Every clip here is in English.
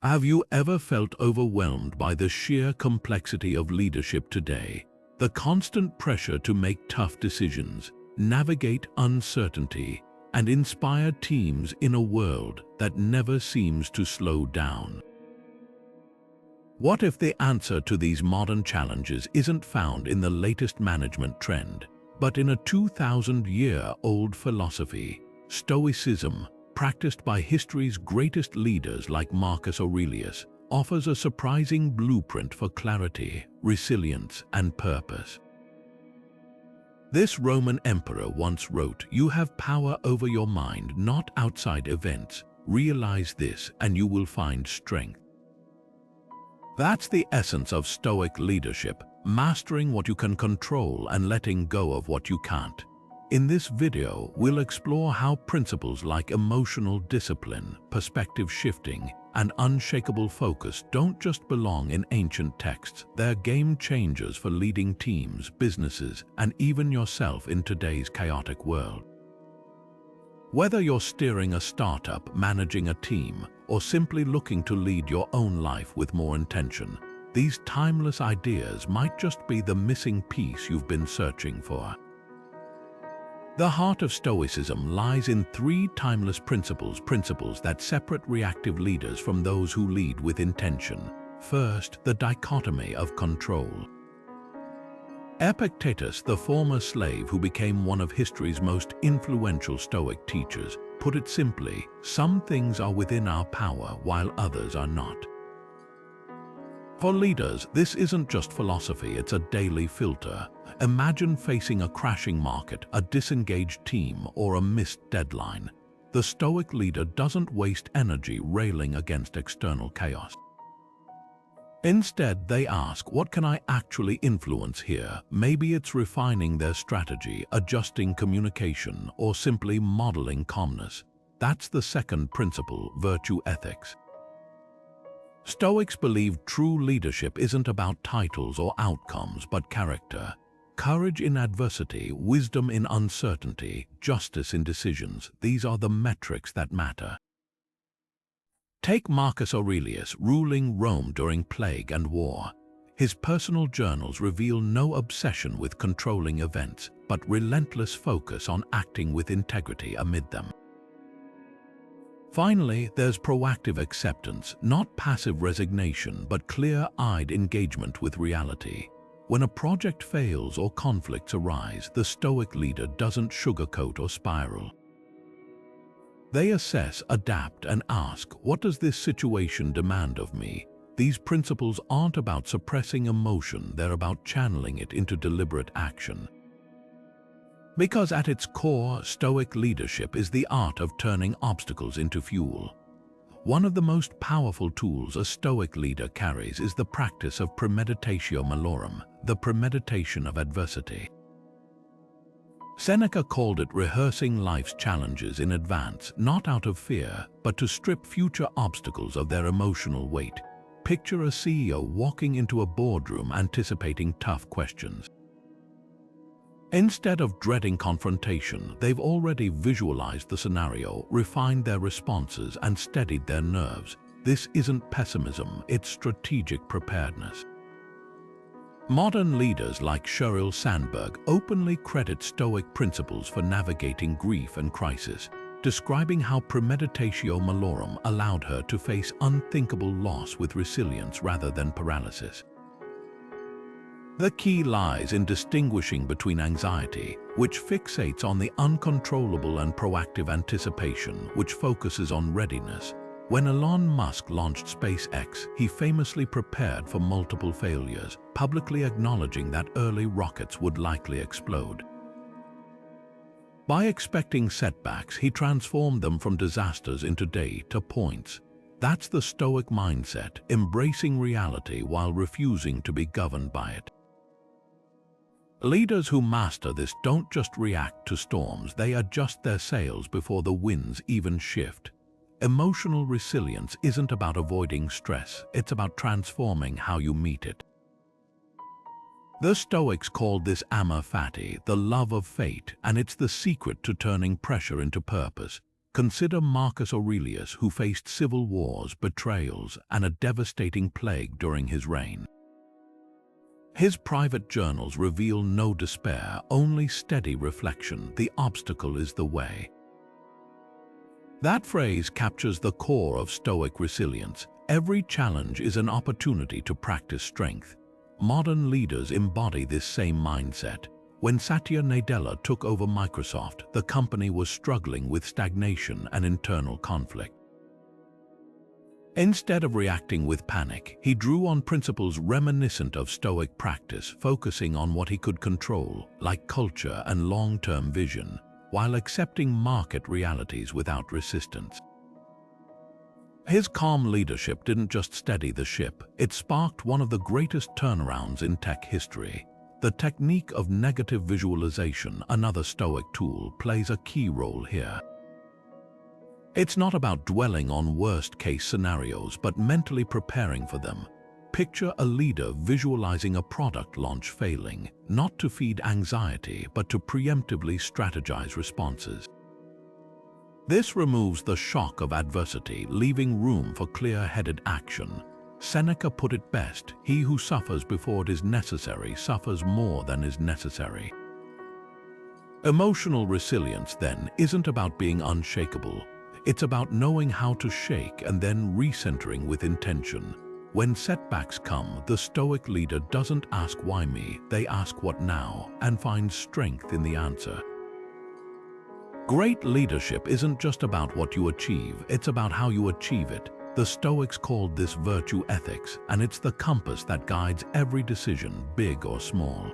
Have you ever felt overwhelmed by the sheer complexity of leadership today? The constant pressure to make tough decisions, navigate uncertainty, and inspire teams in a world that never seems to slow down. What if the answer to these modern challenges isn't found in the latest management trend, but in a 2,000-year-old philosophy, Stoicism, practiced by history's greatest leaders like Marcus Aurelius, offers a surprising blueprint for clarity, resilience, and purpose. This Roman emperor once wrote, "You have power over your mind, not outside events. Realize this and you will find strength." That's the essence of Stoic leadership, mastering what you can control and letting go of what you can't. In this video, we'll explore how principles like emotional discipline, perspective shifting, and unshakable focus don't just belong in ancient texts. They're game changers for leading teams, businesses, and even yourself in today's chaotic world. Whether you're steering a startup, managing a team, or simply looking to lead your own life with more intention, these timeless ideas might just be the missing piece you've been searching for. The heart of Stoicism lies in three timeless principles that separate reactive leaders from those who lead with intention. First, the dichotomy of control. Epictetus, the former slave who became one of history's most influential Stoic teachers, put it simply, some things are within our power while others are not. For leaders, this isn't just philosophy, it's a daily filter. Imagine facing a crashing market, a disengaged team, or a missed deadline. The Stoic leader doesn't waste energy railing against external chaos. Instead, they ask, what can I actually influence here? Maybe it's refining their strategy, adjusting communication, or simply modeling calmness. That's the second principle, virtue ethics. Stoics believe true leadership isn't about titles or outcomes, but character. Courage in adversity, wisdom in uncertainty, justice in decisions, these are the metrics that matter. Take Marcus Aurelius, ruling Rome during plague and war. His personal journals reveal no obsession with controlling events, but relentless focus on acting with integrity amid them. Finally, there's proactive acceptance, not passive resignation, but clear-eyed engagement with reality. When a project fails or conflicts arise, the Stoic leader doesn't sugarcoat or spiral. They assess, adapt, and ask, what does this situation demand of me? These principles aren't about suppressing emotion, they're about channeling it into deliberate action. Because at its core, Stoic leadership is the art of turning obstacles into fuel. One of the most powerful tools a Stoic leader carries is the practice of Premeditatio malorum, the premeditation of adversity. Seneca called it rehearsing life's challenges in advance, not out of fear, but to strip future obstacles of their emotional weight. Picture a CEO walking into a boardroom anticipating tough questions. Instead of dreading confrontation, they've already visualized the scenario, refined their responses, and steadied their nerves. This isn't pessimism, it's strategic preparedness. Modern leaders like Sheryl Sandberg openly credit Stoic principles for navigating grief and crisis, describing how Premeditatio malorum allowed her to face unthinkable loss with resilience rather than paralysis. The key lies in distinguishing between anxiety, which fixates on the uncontrollable, and proactive anticipation, which focuses on readiness. When Elon Musk launched SpaceX, he famously prepared for multiple failures, publicly acknowledging that early rockets would likely explode. By expecting setbacks, he transformed them from disasters into data points. That's the Stoic mindset, embracing reality while refusing to be governed by it. Leaders who master this don't just react to storms, they adjust their sails before the winds even shift. Emotional resilience isn't about avoiding stress, it's about transforming how you meet it. The Stoics called this amor fati, the love of fate, and it's the secret to turning pressure into purpose. Consider Marcus Aurelius, who faced civil wars, betrayals, and a devastating plague during his reign. His private journals reveal no despair, only steady reflection. The obstacle is the way. That phrase captures the core of Stoic resilience. Every challenge is an opportunity to practice strength. Modern leaders embody this same mindset. When Satya Nadella took over Microsoft, the company was struggling with stagnation and internal conflict. Instead of reacting with panic, he drew on principles reminiscent of Stoic practice, focusing on what he could control, like culture and long-term vision, while accepting market realities without resistance. His calm leadership didn't just steady the ship, it sparked one of the greatest turnarounds in tech history. The technique of negative visualization, another Stoic tool, plays a key role here. It's not about dwelling on worst-case scenarios, but mentally preparing for them. Picture a leader visualizing a product launch failing, not to feed anxiety, but to preemptively strategize responses. This removes the shock of adversity, leaving room for clear-headed action. Seneca put it best, "He who suffers before it is necessary suffers more than is necessary." Emotional resilience, then, isn't about being unshakable. It's about knowing how to shake and then recentering with intention. When setbacks come, the Stoic leader doesn't ask why me, they ask what now, and finds strength in the answer. Great leadership isn't just about what you achieve, it's about how you achieve it. The Stoics called this virtue ethics, and it's the compass that guides every decision, big or small.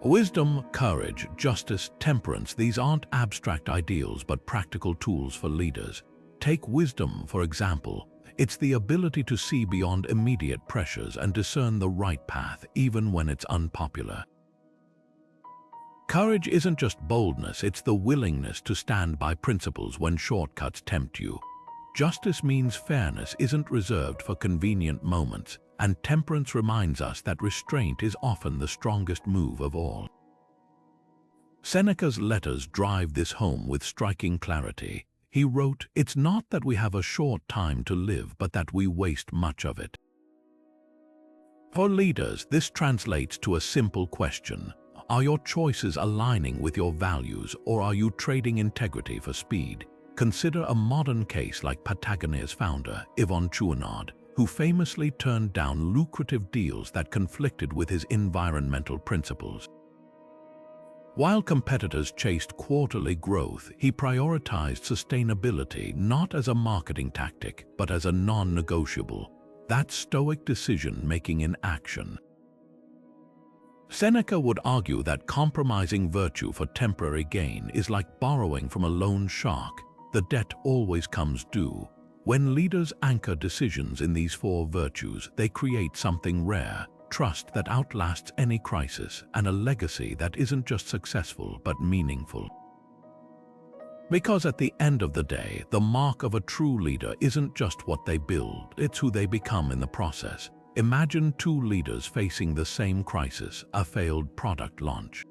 Wisdom, courage, justice, temperance, these aren't abstract ideals but practical tools for leaders. Take wisdom, for example. It's the ability to see beyond immediate pressures and discern the right path, even when it's unpopular. Courage isn't just boldness, it's the willingness to stand by principles when shortcuts tempt you. Justice means fairness isn't reserved for convenient moments, and temperance reminds us that restraint is often the strongest move of all. Seneca's letters drive this home with striking clarity. He wrote, "It's not that we have a short time to live, but that we waste much of it." For leaders, this translates to a simple question. Are your choices aligning with your values, or are you trading integrity for speed? Consider a modern case like Patagonia's founder, Yvon Chouinard, who famously turned down lucrative deals that conflicted with his environmental principles. While competitors chased quarterly growth, he prioritized sustainability not as a marketing tactic, but as a non-negotiable. That's Stoic decision-making in action. Seneca would argue that compromising virtue for temporary gain is like borrowing from a loan shark. The debt always comes due. When leaders anchor decisions in these four virtues, they create something rare, trust that outlasts any crisis, and a legacy that isn't just successful but meaningful. Because at the end of the day, the mark of a true leader isn't just what they build, it's who they become in the process. Imagine two leaders facing the same crisis, a failed product launch.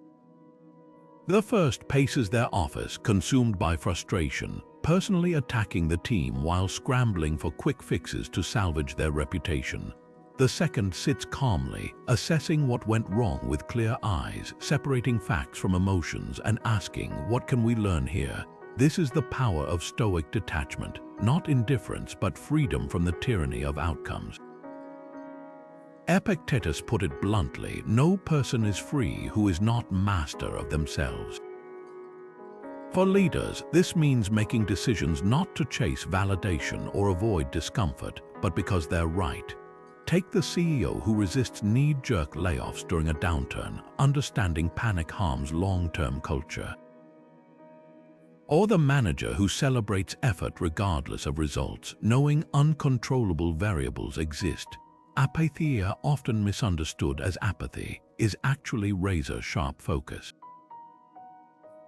The first paces their office, consumed by frustration, personally attacking the team while scrambling for quick fixes to salvage their reputation. The second sits calmly, assessing what went wrong with clear eyes, separating facts from emotions and asking, what can we learn here? This is the power of Stoic detachment, not indifference but freedom from the tyranny of outcomes. Epictetus put it bluntly, no person is free who is not master of themselves. For leaders, this means making decisions not to chase validation or avoid discomfort, but because they're right. Take the CEO who resists knee-jerk layoffs during a downturn, understanding panic harms long-term culture. Or the manager who celebrates effort regardless of results, knowing uncontrollable variables exist. Apatheia, often misunderstood as apathy, is actually razor-sharp focus.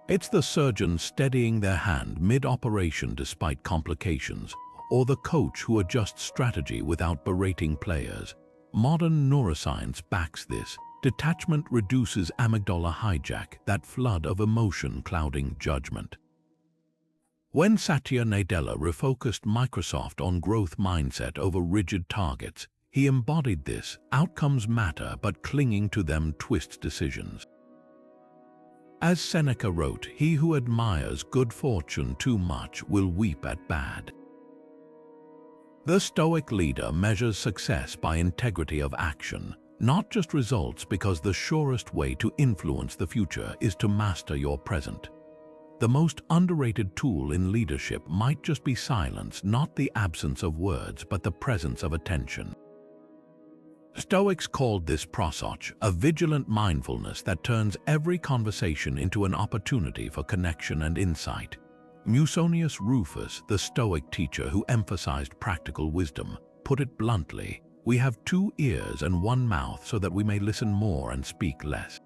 It's the surgeon steadying their hand mid-operation despite complications, or the coach who adjusts strategy without berating players. Modern neuroscience backs this. Detachment reduces amygdala hijack, that flood of emotion clouding judgment. When Satya Nadella refocused Microsoft on growth mindset over rigid targets, he embodied this: outcomes matter, but clinging to them twists decisions. As Seneca wrote, "He who admires good fortune too much will weep at bad." The Stoic leader measures success by integrity of action, not just results, because the surest way to influence the future is to master your present. The most underrated tool in leadership might just be silence, not the absence of words, but the presence of attention. Stoics called this prosoch, a vigilant mindfulness that turns every conversation into an opportunity for connection and insight. Musonius Rufus, the Stoic teacher who emphasized practical wisdom, put it bluntly: "We have 2 ears and 1 mouth so that we may listen more and speak less."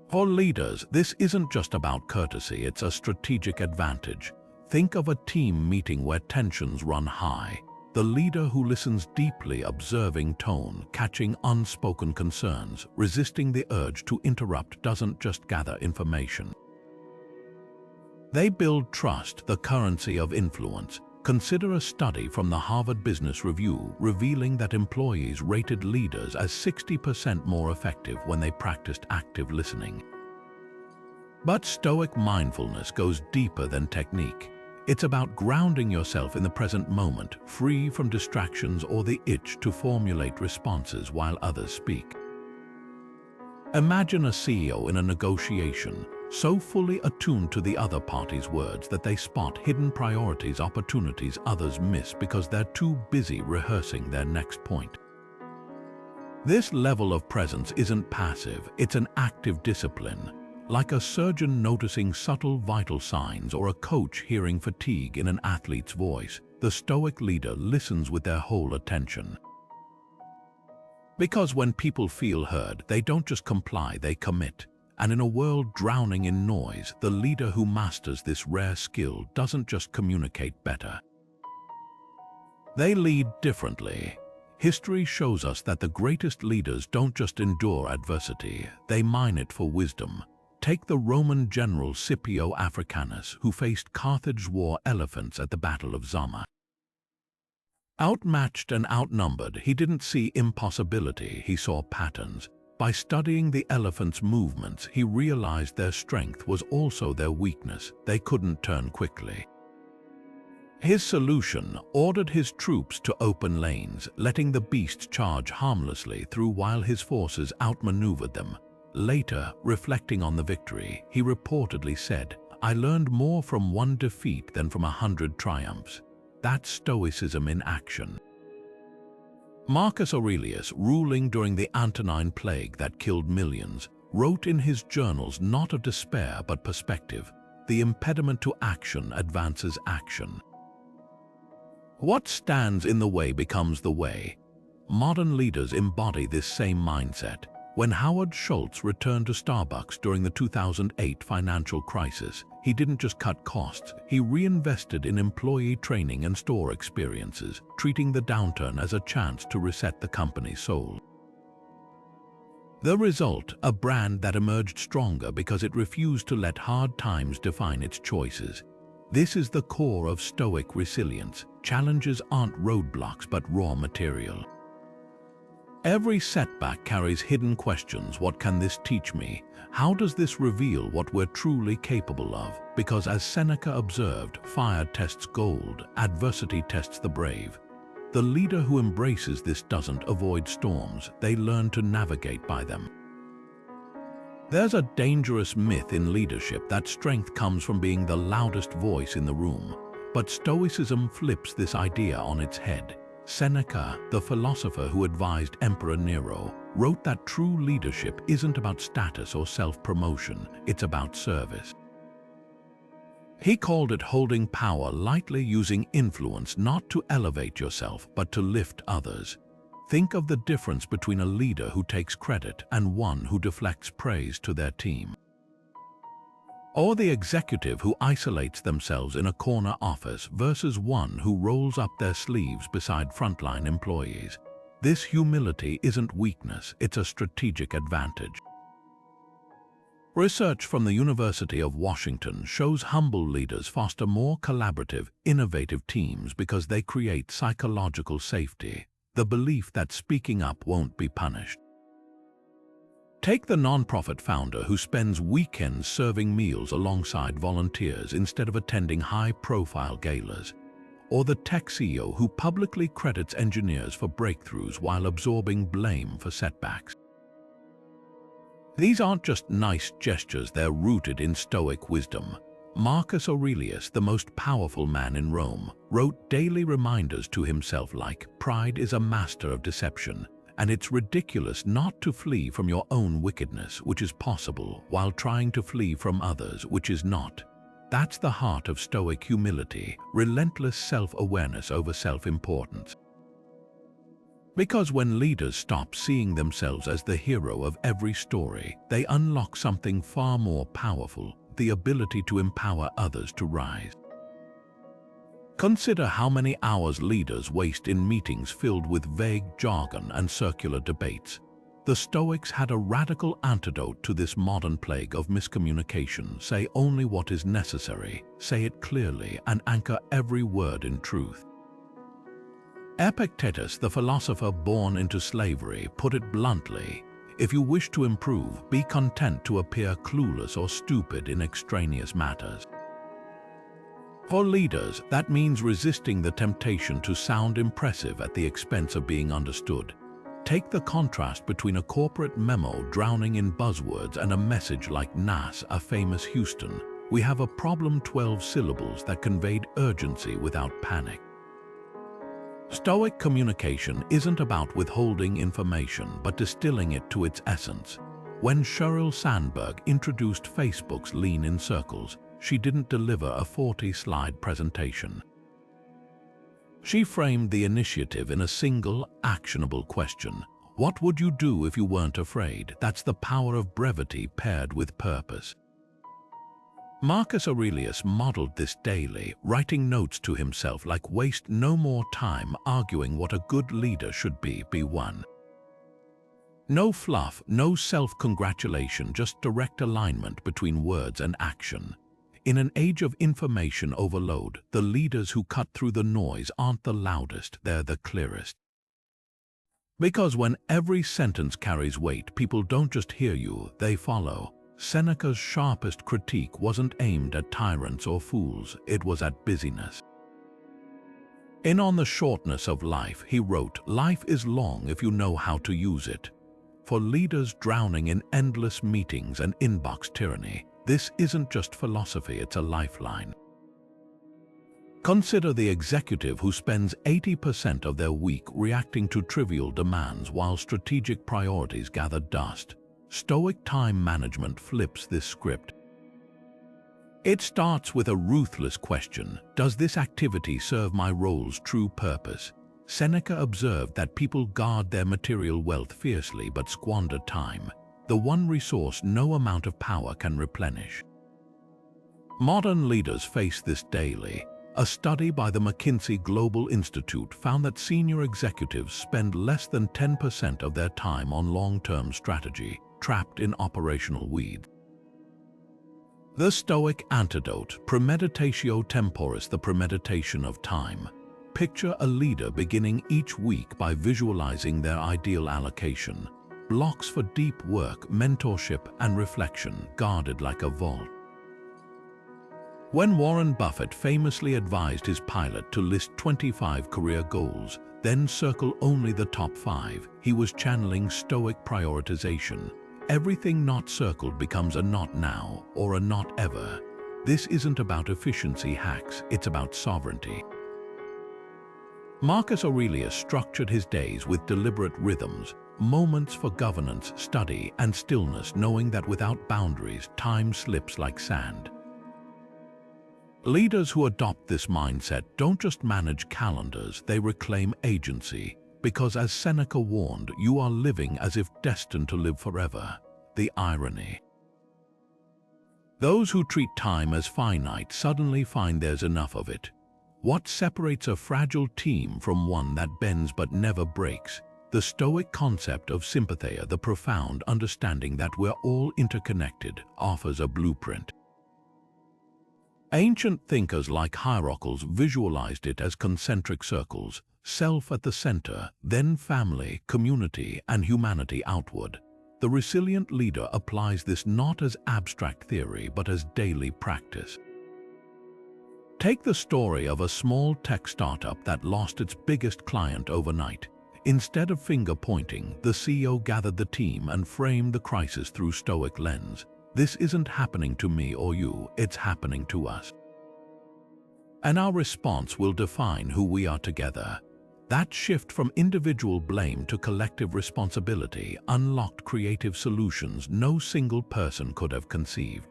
For leaders, this isn't just about courtesy, it's a strategic advantage. Think of a team meeting where tensions run high. The leader who listens deeply, observing tone, catching unspoken concerns, resisting the urge to interrupt, doesn't just gather information. They build trust, the currency of influence. Consider a study from the Harvard Business Review revealing that employees rated leaders as 60% more effective when they practiced active listening. But Stoic mindfulness goes deeper than technique. It's about grounding yourself in the present moment, free from distractions or the itch to formulate responses while others speak. Imagine a CEO in a negotiation, so fully attuned to the other party's words that they spot hidden priorities, opportunities others miss because they're too busy rehearsing their next point. This level of presence isn't passive, it's an active discipline. Like a surgeon noticing subtle vital signs or a coach hearing fatigue in an athlete's voice, the Stoic leader listens with their whole attention. Because when people feel heard, they don't just comply, they commit. And in a world drowning in noise, the leader who masters this rare skill doesn't just communicate better. They lead differently. History shows us that the greatest leaders don't just endure adversity, they mine it for wisdom. Take the Roman general Scipio Africanus, who faced Carthage's war elephants at the Battle of Zama. Outmatched and outnumbered, he didn't see impossibility, he saw patterns. By studying the elephants' movements, he realized their strength was also their weakness. They couldn't turn quickly. His solution: ordered his troops to open lanes, letting the beasts charge harmlessly through while his forces outmaneuvered them. Later, reflecting on the victory, he reportedly said, "I learned more from one defeat than from 100 triumphs." That's Stoicism in action. Marcus Aurelius, ruling during the Antonine Plague that killed millions, wrote in his journals not of despair but perspective: "The impediment to action advances action." What stands in the way becomes the way. Modern leaders embody this same mindset. When Howard Schultz returned to Starbucks during the 2008 financial crisis, he didn't just cut costs, he reinvested in employee training and store experiences, treating the downturn as a chance to reset the company's soul. The result: a brand that emerged stronger because it refused to let hard times define its choices. This is the core of Stoic resilience. Challenges aren't roadblocks but raw material. Every setback carries hidden questions. What can this teach me? How does this reveal what we're truly capable of? Because as Seneca observed, fire tests gold, adversity tests the brave. The leader who embraces this doesn't avoid storms, they learn to navigate by them. There's a dangerous myth in leadership that strength comes from being the loudest voice in the room. But Stoicism flips this idea on its head. Seneca, the philosopher who advised Emperor Nero, wrote that true leadership isn't about status or self-promotion, it's about service. He called it holding power lightly, using influence not to elevate yourself but to lift others. Think of the difference between a leader who takes credit and one who deflects praise to their team. Or the executive who isolates themselves in a corner office versus one who rolls up their sleeves beside frontline employees. This humility isn't weakness, it's a strategic advantage. Research from the University of Washington shows humble leaders foster more collaborative, innovative teams because they create psychological safety, the belief that speaking up won't be punished. Take the nonprofit founder who spends weekends serving meals alongside volunteers instead of attending high-profile galas, or the tech CEO who publicly credits engineers for breakthroughs while absorbing blame for setbacks. These aren't just nice gestures, they're rooted in Stoic wisdom. Marcus Aurelius, the most powerful man in Rome, wrote daily reminders to himself like, "Pride is a master of deception, and it's ridiculous not to flee from your own wickedness, which is possible, while trying to flee from others, which is not." That's the heart of Stoic humility, relentless self-awareness over self-importance. Because when leaders stop seeing themselves as the hero of every story, they unlock something far more powerful, the ability to empower others to rise. Consider how many hours leaders waste in meetings filled with vague jargon and circular debates. The Stoics had a radical antidote to this modern plague of miscommunication. Say only what is necessary, say it clearly, and anchor every word in truth. Epictetus, the philosopher born into slavery, put it bluntly, "If you wish to improve, be content to appear clueless or stupid in extraneous matters." For leaders, that means resisting the temptation to sound impressive at the expense of being understood. Take the contrast between a corporate memo drowning in buzzwords and a message like "Nas, a famous Houston." We have a problem, 12 syllables that conveyed urgency without panic. Stoic communication isn't about withholding information, but distilling it to its essence. When Sheryl Sandberg introduced Facebook's Lean in Circles, she didn't deliver a 40-slide presentation. She framed the initiative in a single, actionable question. What would you do if you weren't afraid? That's the power of brevity paired with purpose. Marcus Aurelius modeled this daily, writing notes to himself like, "Waste no more time arguing what a good leader should be one." No fluff, no self-congratulation, just direct alignment between words and action. In an age of information overload, the leaders who cut through the noise aren't the loudest, they're the clearest. Because when every sentence carries weight, people don't just hear you, they follow. Seneca's sharpest critique wasn't aimed at tyrants or fools, it was at busyness. In On the Shortness of Life, he wrote, "Life is long if you know how to use it." For leaders drowning in endless meetings and inbox tyranny, this isn't just philosophy, it's a lifeline. Consider the executive who spends 80% of their week reacting to trivial demands while strategic priorities gather dust. Stoic time management flips this script. It starts with a ruthless question: does this activity serve my role's true purpose? Seneca observed that people guard their material wealth fiercely but squander time, the one resource no amount of power can replenish. Modern leaders face this daily. A study by the McKinsey Global Institute found that senior executives spend less than 10% of their time on long-term strategy, trapped in operational weeds. The Stoic antidote, Premeditatio temporis, the premeditation of time. Picture a leader beginning each week by visualizing their ideal allocation. Blocks for deep work, mentorship, and reflection, guarded like a vault. When Warren Buffett famously advised his pilot to list 25 career goals, then circle only the top 5, he was channeling Stoic prioritization. Everything not circled becomes a not now or a not ever. This isn't about efficiency hacks, it's about sovereignty. Marcus Aurelius structured his days with deliberate rhythms, moments for governance, study, and stillness, knowing that without boundaries, time slips like sand. Leaders who adopt this mindset don't just manage calendars, they reclaim agency. Because as Seneca warned, you are living as if destined to live forever. The irony. Those who treat time as finite suddenly find there's enough of it. What separates a fragile team from one that bends but never breaks? the Stoic concept of sympatheia, the profound understanding that we're all interconnected, offers a blueprint. Ancient thinkers like Hierocles visualized it as concentric circles, self at the center, then family, community, and humanity outward. The resilient leader applies this not as abstract theory but as daily practice. Take the story of a small tech startup that lost its biggest client overnight. Instead of finger-pointing, the CEO gathered the team and framed the crisis through Stoic lens. This isn't happening to me or you, it's happening to us. And our response will define who we are together. That shift from individual blame to collective responsibility unlocked creative solutions no single person could have conceived.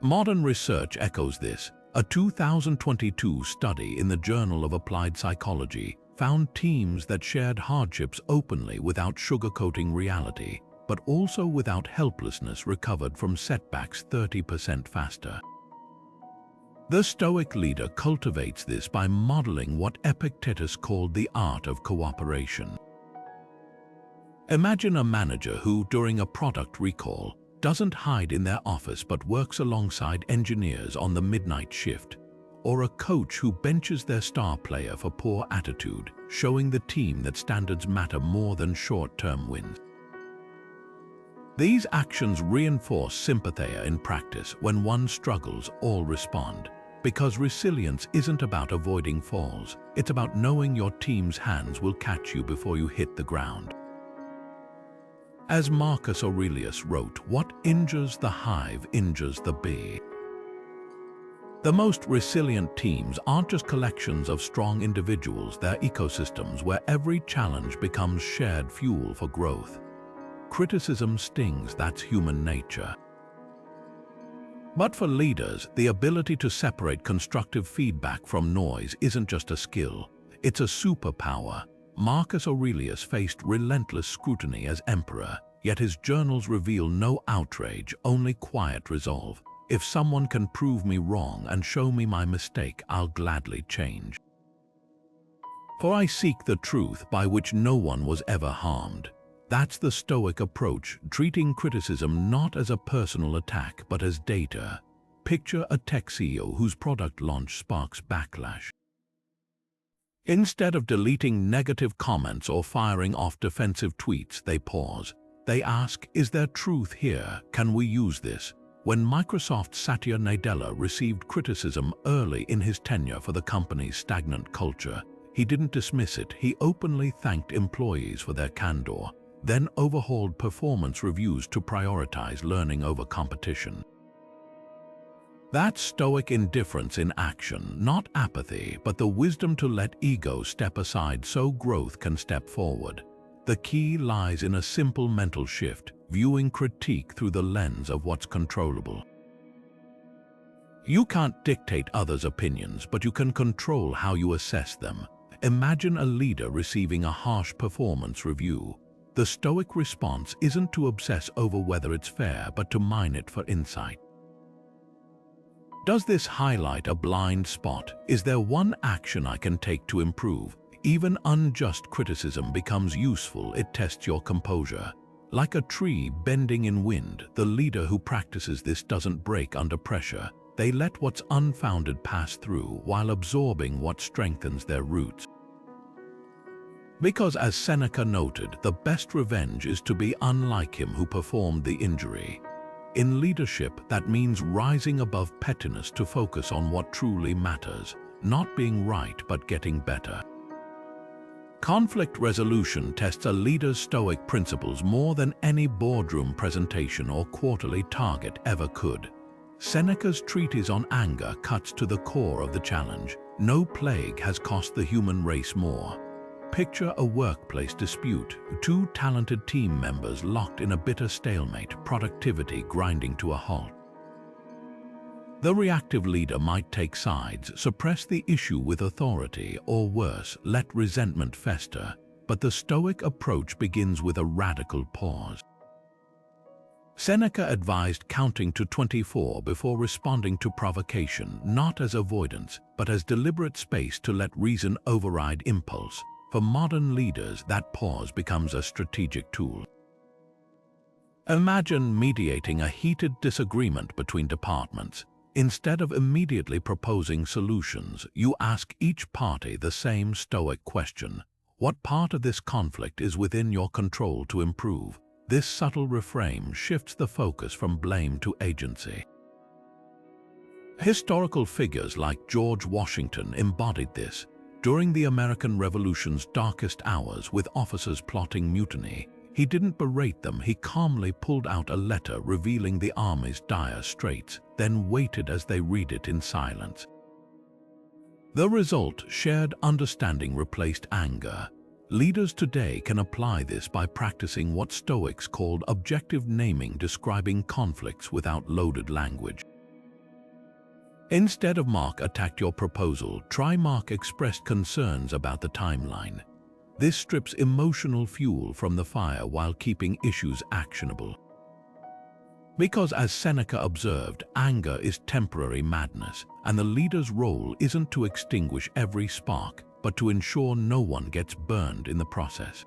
Modern research echoes this. A 2022 study in the Journal of Applied Psychology found teams that shared hardships openly without sugarcoating reality, but also without helplessness, recovered from setbacks 30% faster. The Stoic leader cultivates this by modeling what Epictetus called the art of cooperation. Imagine a manager who, during a product recall, doesn't hide in their office but works alongside engineers on the midnight shift, or a coach who benches their star player for poor attitude, showing the team that standards matter more than short-term wins. These actions reinforce sympatheia in practice. When one struggles, all respond. Because resilience isn't about avoiding falls, it's about knowing your team's hands will catch you before you hit the ground. As Marcus Aurelius wrote, "What injures the hive injures the bee." The most resilient teams aren't just collections of strong individuals, they're ecosystems where every challenge becomes shared fuel for growth. Criticism stings, that's human nature. But for leaders, the ability to separate constructive feedback from noise isn't just a skill, it's a superpower. Marcus Aurelius faced relentless scrutiny as emperor, yet his journals reveal no outrage, only quiet resolve. If someone can prove me wrong and show me my mistake, I'll gladly change. For I seek the truth by which no one was ever harmed. That's the Stoic approach, treating criticism not as a personal attack but as data. Picture a tech CEO whose product launch sparks backlash. Instead of deleting negative comments or firing off defensive tweets, they pause. They ask, is there truth here? Can we use this? When Microsoft's Satya Nadella received criticism early in his tenure for the company's stagnant culture, he didn't dismiss it. He openly thanked employees for their candor, then overhauled performance reviews to prioritize learning over competition. That's Stoic indifference in action, not apathy, but the wisdom to let ego step aside so growth can step forward. The key lies in a simple mental shift, viewing critique through the lens of what's controllable. You can't dictate others' opinions, but you can control how you assess them. Imagine a leader receiving a harsh performance review. The Stoic response isn't to obsess over whether it's fair, but to mine it for insight. Does this highlight a blind spot? Is there one action I can take to improve? Even unjust criticism becomes useful. It tests your composure. Like a tree bending in wind, the leader who practices this doesn't break under pressure. They let what's unfounded pass through while absorbing what strengthens their roots. Because, as Seneca noted, the best revenge is to be unlike him who performed the injury. In leadership, that means rising above pettiness to focus on what truly matters, not being right but getting better. Conflict resolution tests a leader's Stoic principles more than any boardroom presentation or quarterly target ever could. Seneca's treatise on anger cuts to the core of the challenge. No plague has cost the human race more. Picture a workplace dispute, two talented team members locked in a bitter stalemate, productivity grinding to a halt. The reactive leader might take sides, suppress the issue with authority, or worse, let resentment fester. But the Stoic approach begins with a radical pause. Seneca advised counting to 24 before responding to provocation, not as avoidance, but as deliberate space to let reason override impulse. For modern leaders, that pause becomes a strategic tool. Imagine mediating a heated disagreement between departments. Instead of immediately proposing solutions, you ask each party the same Stoic question: what part of this conflict is within your control to improve? This subtle reframe shifts the focus from blame to agency. Historical figures like George Washington embodied this. During the American Revolution's darkest hours, with officers plotting mutiny, he didn't berate them. He calmly pulled out a letter revealing the army's dire straits, then waited as they read it in silence. The result: shared understanding replaced anger. Leaders today can apply this by practicing what Stoics called objective naming, describing conflicts without loaded language. Instead of "Mark attacked your proposal," try "Mark expressed concerns about the timeline." This strips emotional fuel from the fire while keeping issues actionable. Because, as Seneca observed, anger is temporary madness, and the leader's role isn't to extinguish every spark, but to ensure no one gets burned in the process.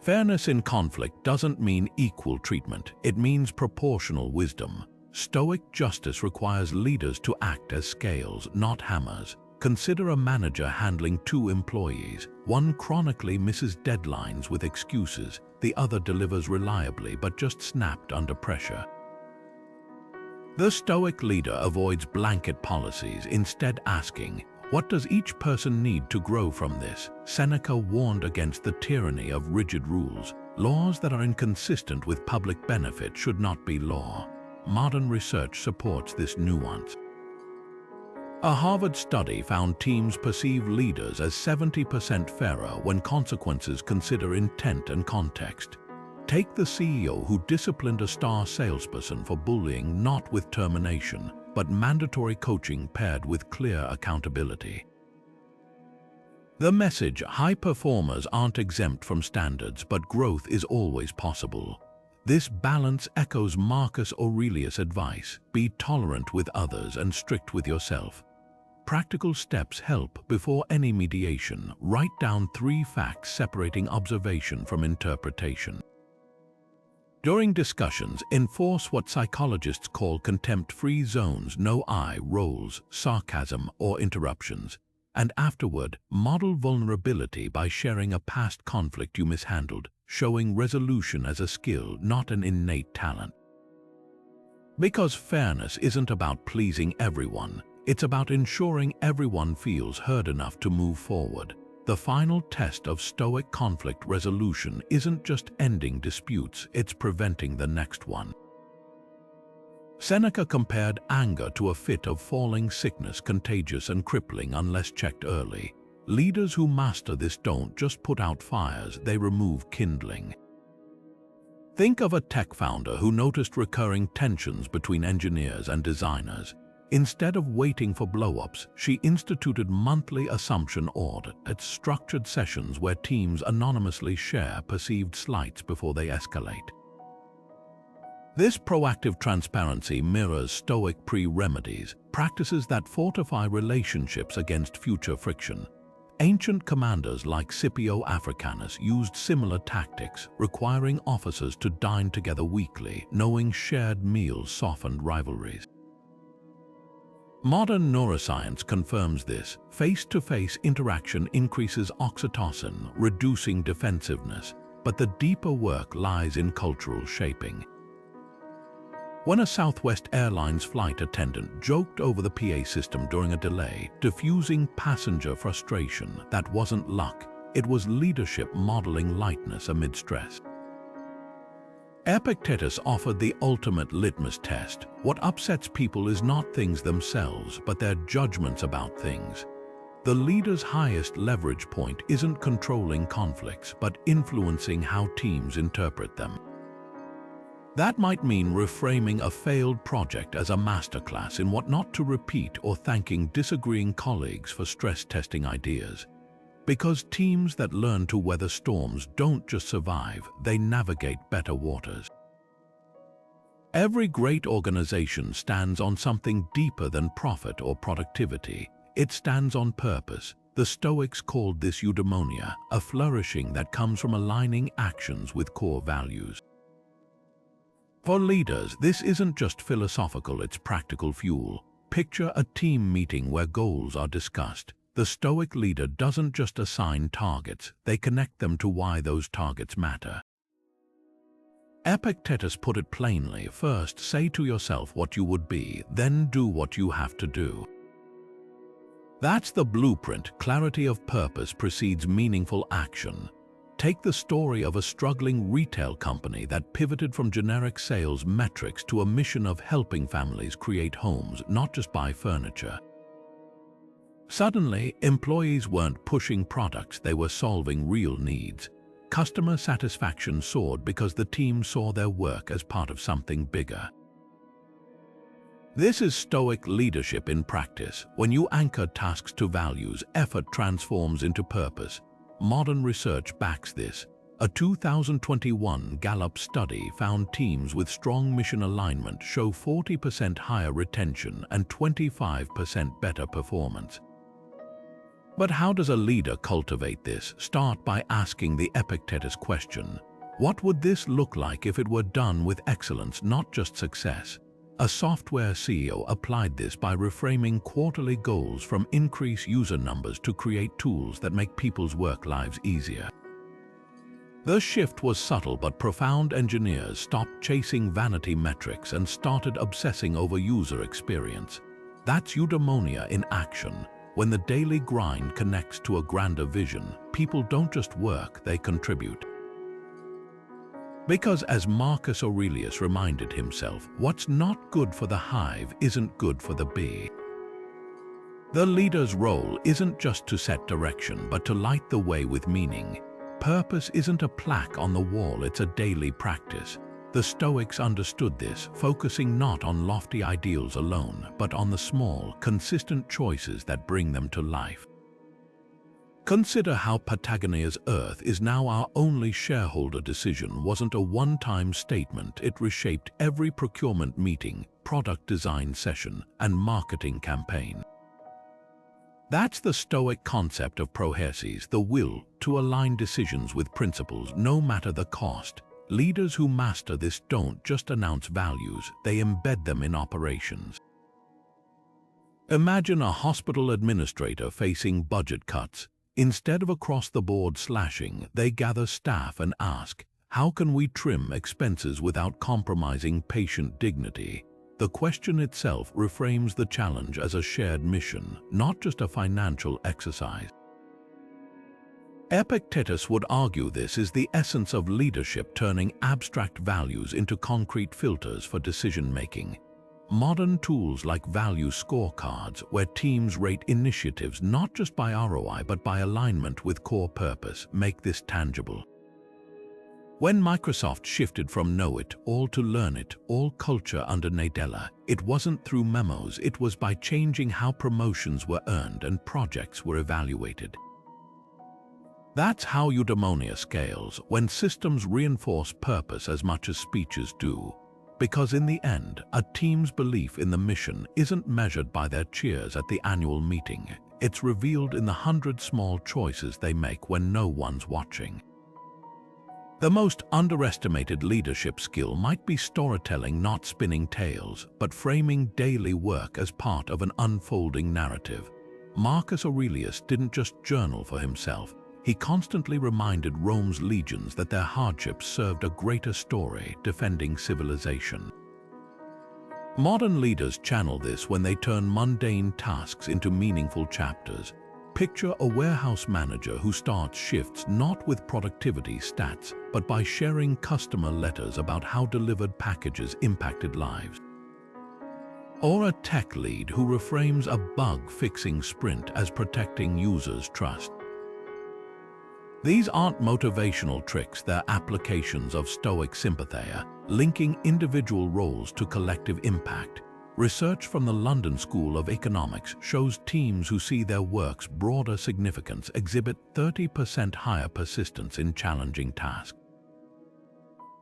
Fairness in conflict doesn't mean equal treatment, it means proportional wisdom. Stoic justice requires leaders to act as scales, not hammers. Consider a manager handling two employees. One chronically misses deadlines with excuses, the other delivers reliably but just snapped under pressure. The Stoic leader avoids blanket policies, instead asking, "What does each person need to grow from this?" Seneca warned against the tyranny of rigid rules. Laws that are inconsistent with public benefit should not be law. Modern research supports this nuance. A Harvard study found teams perceive leaders as 70% fairer when consequences consider intent and context. Take the CEO who disciplined a star salesperson for bullying, not with termination, but mandatory coaching paired with clear accountability. The message: high performers aren't exempt from standards, but growth is always possible. This balance echoes Marcus Aurelius' advice: be tolerant with others and strict with yourself. Practical steps help. Before any mediation, write down 3 facts separating observation from interpretation. During discussions, enforce what psychologists call contempt-free zones: no eye rolls, sarcasm, or interruptions. And afterward, model vulnerability by sharing a past conflict you mishandled, showing resolution as a skill, not an innate talent. Because fairness isn't about pleasing everyone, it's about ensuring everyone feels heard enough to move forward. The final test of Stoic conflict resolution isn't just ending disputes, it's preventing the next one. Seneca compared anger to a fit of falling sickness, contagious and crippling unless checked early. Leaders who master this don't just put out fires, they remove kindling. Think of a tech founder who noticed recurring tensions between engineers and designers. Instead of waiting for blow-ups, she instituted monthly assumption audits, structured sessions where teams anonymously share perceived slights before they escalate. This proactive transparency mirrors Stoic pre-remedies, practices that fortify relationships against future friction. Ancient commanders like Scipio Africanus used similar tactics, requiring officers to dine together weekly, knowing shared meals softened rivalries. Modern neuroscience confirms this. Face-to-face interaction increases oxytocin, reducing defensiveness, but the deeper work lies in cultural shaping. When a Southwest Airlines flight attendant joked over the PA system during a delay, diffusing passenger frustration, that wasn't luck, it was leadership modeling lightness amid stress. Epictetus offered the ultimate litmus test. What upsets people is not things themselves, but their judgments about things. The leader's highest leverage point isn't controlling conflicts, but influencing how teams interpret them. That might mean reframing a failed project as a masterclass in what not to repeat, or thanking disagreeing colleagues for stress-testing ideas. Because teams that learn to weather storms don't just survive, they navigate better waters. Every great organization stands on something deeper than profit or productivity. It stands on purpose. The Stoics called this eudaimonia, a flourishing that comes from aligning actions with core values. For leaders, this isn't just philosophical, it's practical fuel. Picture a team meeting where goals are discussed. The Stoic leader doesn't just assign targets, they connect them to why those targets matter. Epictetus put it plainly: first say to yourself what you would be, then do what you have to do. That's the blueprint. Clarity of purpose precedes meaningful action. Take the story of a struggling retail company that pivoted from generic sales metrics to a mission of helping families create homes, not just buy furniture. Suddenly, employees weren't pushing products, they were solving real needs. Customer satisfaction soared because the team saw their work as part of something bigger. This is Stoic leadership in practice. When you anchor tasks to values, effort transforms into purpose. Modern research backs this. A 2021 Gallup study found teams with strong mission alignment show 40% higher retention and 25% better performance. But how does a leader cultivate this? Start by asking the Epictetus question: what would this look like if it were done with excellence, not just success? A software CEO applied this by reframing quarterly goals from increase user numbers to create tools that make people's work lives easier. The shift was subtle but profound. Engineers stopped chasing vanity metrics and started obsessing over user experience. That's eudaimonia in action. When the daily grind connects to a grander vision, people don't just work, they contribute. Because as Marcus Aurelius reminded himself, what's not good for the hive isn't good for the bee. The leader's role isn't just to set direction, but to light the way with meaning. Purpose isn't a plaque on the wall, it's a daily practice. The Stoics understood this, focusing not on lofty ideals alone, but on the small, consistent choices that bring them to life. Consider how Patagonia's Earth is now our only shareholder decision wasn't a one-time statement. It reshaped every procurement meeting, product design session, and marketing campaign. That's the Stoic concept of prohesis, the will to align decisions with principles, no matter the cost. Leaders who master this don't just announce values, they embed them in operations. Imagine a hospital administrator facing budget cuts. Instead of across-the-board slashing, they gather staff and ask, how can we trim expenses without compromising patient dignity? The question itself reframes the challenge as a shared mission, not just a financial exercise. Epictetus would argue this is the essence of leadership, turning abstract values into concrete filters for decision-making. Modern tools like value scorecards, where teams rate initiatives not just by ROI but by alignment with core purpose, make this tangible. When Microsoft shifted from know it all to learn it all culture under Nadella, it wasn't through memos, it was by changing how promotions were earned and projects were evaluated. That's how eudaimonia scales, when systems reinforce purpose as much as speeches do. Because in the end, a team's belief in the mission isn't measured by their cheers at the annual meeting. It's revealed in the 100 small choices they make when no one's watching. The most underestimated leadership skill might be storytelling, not spinning tales, but framing daily work as part of an unfolding narrative. Marcus Aurelius didn't just journal for himself. He constantly reminded Rome's legions that their hardships served a greater story, defending civilization. Modern leaders channel this when they turn mundane tasks into meaningful chapters. Picture a warehouse manager who starts shifts not with productivity stats, but by sharing customer letters about how delivered packages impacted lives. Or a tech lead who reframes a bug-fixing sprint as protecting users' trust. These aren't motivational tricks, they're applications of Stoic sympatheia, linking individual roles to collective impact. Research from the London School of Economics shows teams who see their work's broader significance exhibit 30% higher persistence in challenging tasks.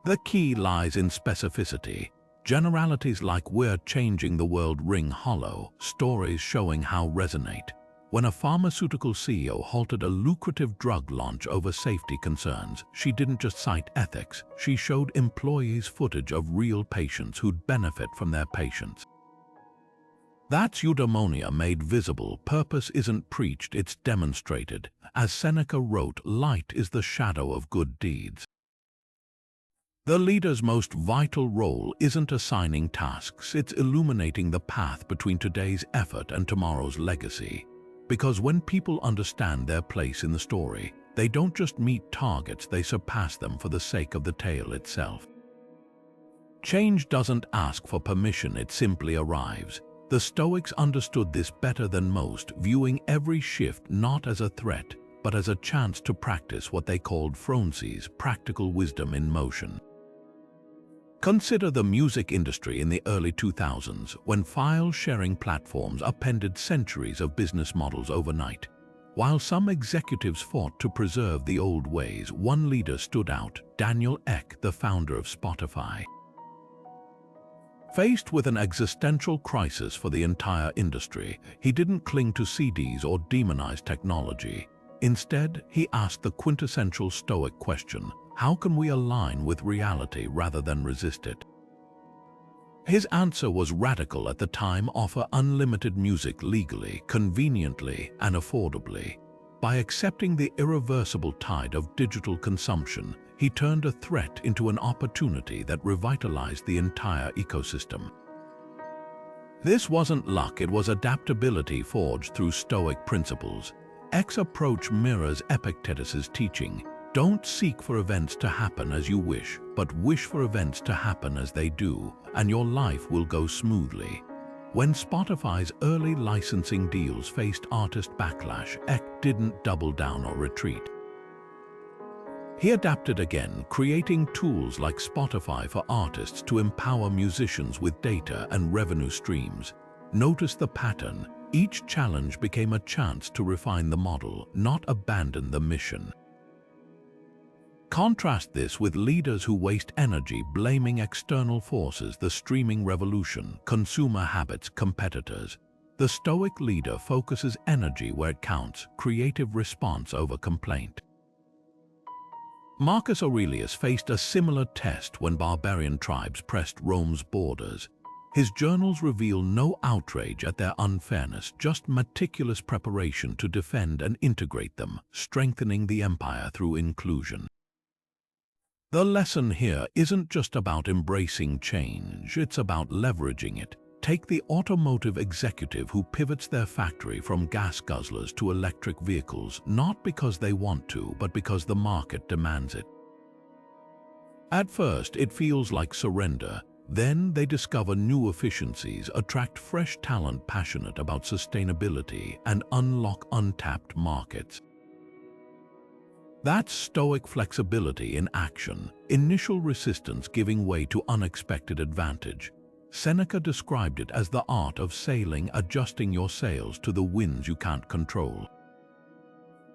The key lies in specificity. Generalities like "we're changing the world" ring hollow, stories showing how resonate. When a pharmaceutical CEO halted a lucrative drug launch over safety concerns, she didn't just cite ethics, she showed employees footage of real patients who'd benefit from their patients. That's eudaimonia made visible. Purpose isn't preached, it's demonstrated. As Seneca wrote, light is the shadow of good deeds. The leader's most vital role isn't assigning tasks, it's illuminating the path between today's effort and tomorrow's legacy. Because when people understand their place in the story, they don't just meet targets, they surpass them for the sake of the tale itself. Change doesn't ask for permission, it simply arrives. The Stoics understood this better than most, viewing every shift not as a threat, but as a chance to practice what they called phronses, practical wisdom in motion. Consider the music industry in the early 2000s, when file-sharing platforms upended centuries of business models overnight. While some executives fought to preserve the old ways, one leader stood out, Daniel Ek, the founder of Spotify. Faced with an existential crisis for the entire industry, he didn't cling to CDs or demonize technology. Instead, he asked the quintessential Stoic question: how can we align with reality rather than resist it? His answer was radical at the time: offer unlimited music legally, conveniently, and affordably. By accepting the irreversible tide of digital consumption, he turned a threat into an opportunity that revitalized the entire ecosystem. This wasn't luck, it was adaptability forged through Stoic principles. Ek's approach mirrors Epictetus's teaching: don't seek for events to happen as you wish, but wish for events to happen as they do, and your life will go smoothly. When Spotify's early licensing deals faced artist backlash, Ek didn't double down or retreat. He adapted again, creating tools like Spotify for artists to empower musicians with data and revenue streams. Notice the pattern: each challenge became a chance to refine the model, not abandon the mission. Contrast this with leaders who waste energy blaming external forces: the streaming revolution, consumer habits, competitors. The Stoic leader focuses energy where it counts, creative response over complaint. Marcus Aurelius faced a similar test when barbarian tribes pressed Rome's borders. His journals reveal no outrage at their unfairness, just meticulous preparation to defend and integrate them, strengthening the empire through inclusion. The lesson here isn't just about embracing change, it's about leveraging it. Take the automotive executive who pivots their factory from gas guzzlers to electric vehicles, not because they want to, but because the market demands it. At first, it feels like surrender. Then they discover new efficiencies, attract fresh talent passionate about sustainability, and unlock untapped markets. That's Stoic flexibility in action, initial resistance giving way to unexpected advantage. Seneca described it as the art of sailing, adjusting your sails to the winds you can't control.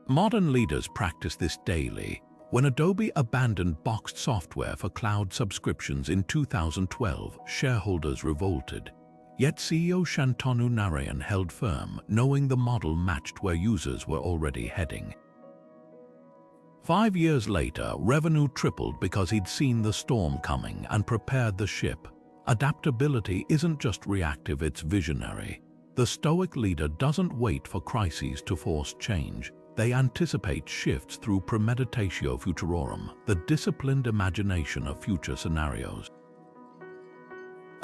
Modern leaders practice this daily. When Adobe abandoned boxed software for cloud subscriptions in 2012, shareholders revolted. Yet CEO Shantanu Narayan held firm, knowing the model matched where users were already heading. 5 years later, revenue tripled because he'd seen the storm coming and prepared the ship. Adaptability isn't just reactive, it's visionary. The Stoic leader doesn't wait for crises to force change. They anticipate shifts through Premeditatio futurorum, the disciplined imagination of future scenarios.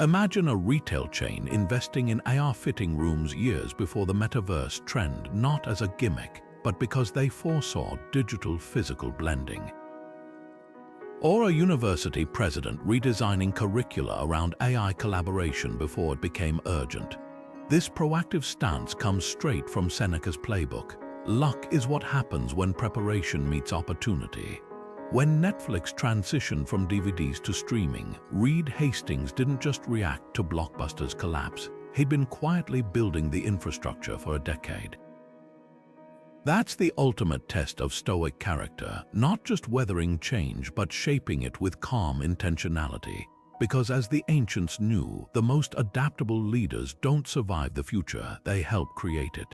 Imagine a retail chain investing in AR fitting rooms years before the metaverse trend, not as a gimmick, but because they foresaw digital-physical blending. Or a university president redesigning curricula around AI collaboration before it became urgent. This proactive stance comes straight from Seneca's playbook. Luck is what happens when preparation meets opportunity. When Netflix transitioned from DVDs to streaming, Reed Hastings didn't just react to Blockbuster's 's collapse. He'd been quietly building the infrastructure for a decade. That's the ultimate test of Stoic character, not just weathering change, but shaping it with calm intentionality. Because as the ancients knew, the most adaptable leaders don't survive the future, they help create it.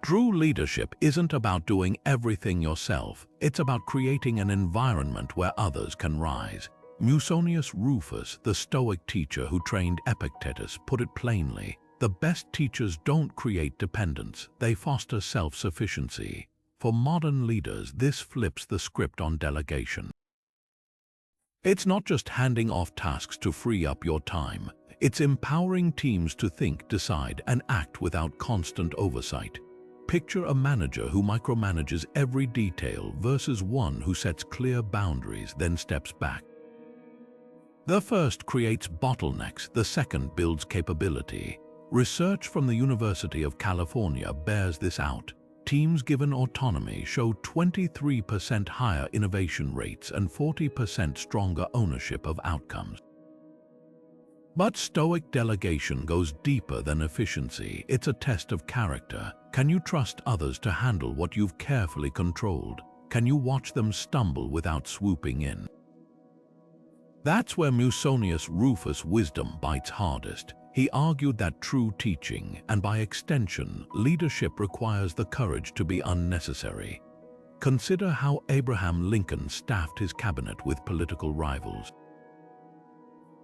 True leadership isn't about doing everything yourself, it's about creating an environment where others can rise. Musonius Rufus, the Stoic teacher who trained Epictetus, put it plainly: the best teachers don't create dependence, they foster self-sufficiency. For modern leaders, this flips the script on delegation. It's not just handing off tasks to free up your time, it's empowering teams to think, decide, and act without constant oversight. Picture a manager who micromanages every detail versus one who sets clear boundaries, then steps back. The first creates bottlenecks, the second builds capability. Research from the University of California bears this out. Teams given autonomy show 23% higher innovation rates and 40% stronger ownership of outcomes. But Stoic delegation goes deeper than efficiency. It's a test of character. Can you trust others to handle what you've carefully controlled? Can you watch them stumble without swooping in? That's where Musonius Rufus' wisdom bites hardest. He argued that true teaching, and by extension, leadership, requires the courage to be unnecessary. Consider how Abraham Lincoln staffed his cabinet with political rivals.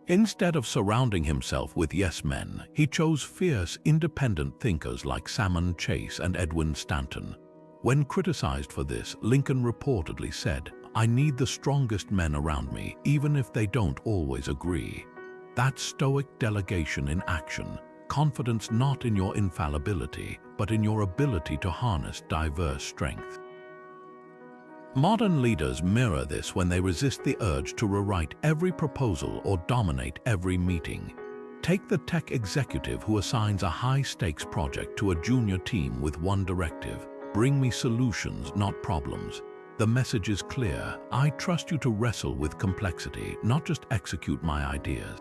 Instead of surrounding himself with yes-men, he chose fierce, independent thinkers like Salmon Chase and Edwin Stanton. When criticized for this, Lincoln reportedly said, "I need the strongest men around me, even if they don't always agree." That's Stoic delegation in action. Confidence not in your infallibility, but in your ability to harness diverse strengths. Modern leaders mirror this when they resist the urge to rewrite every proposal or dominate every meeting. Take the tech executive who assigns a high-stakes project to a junior team with one directive: bring me solutions, not problems. The message is clear: I trust you to wrestle with complexity, not just execute my ideas.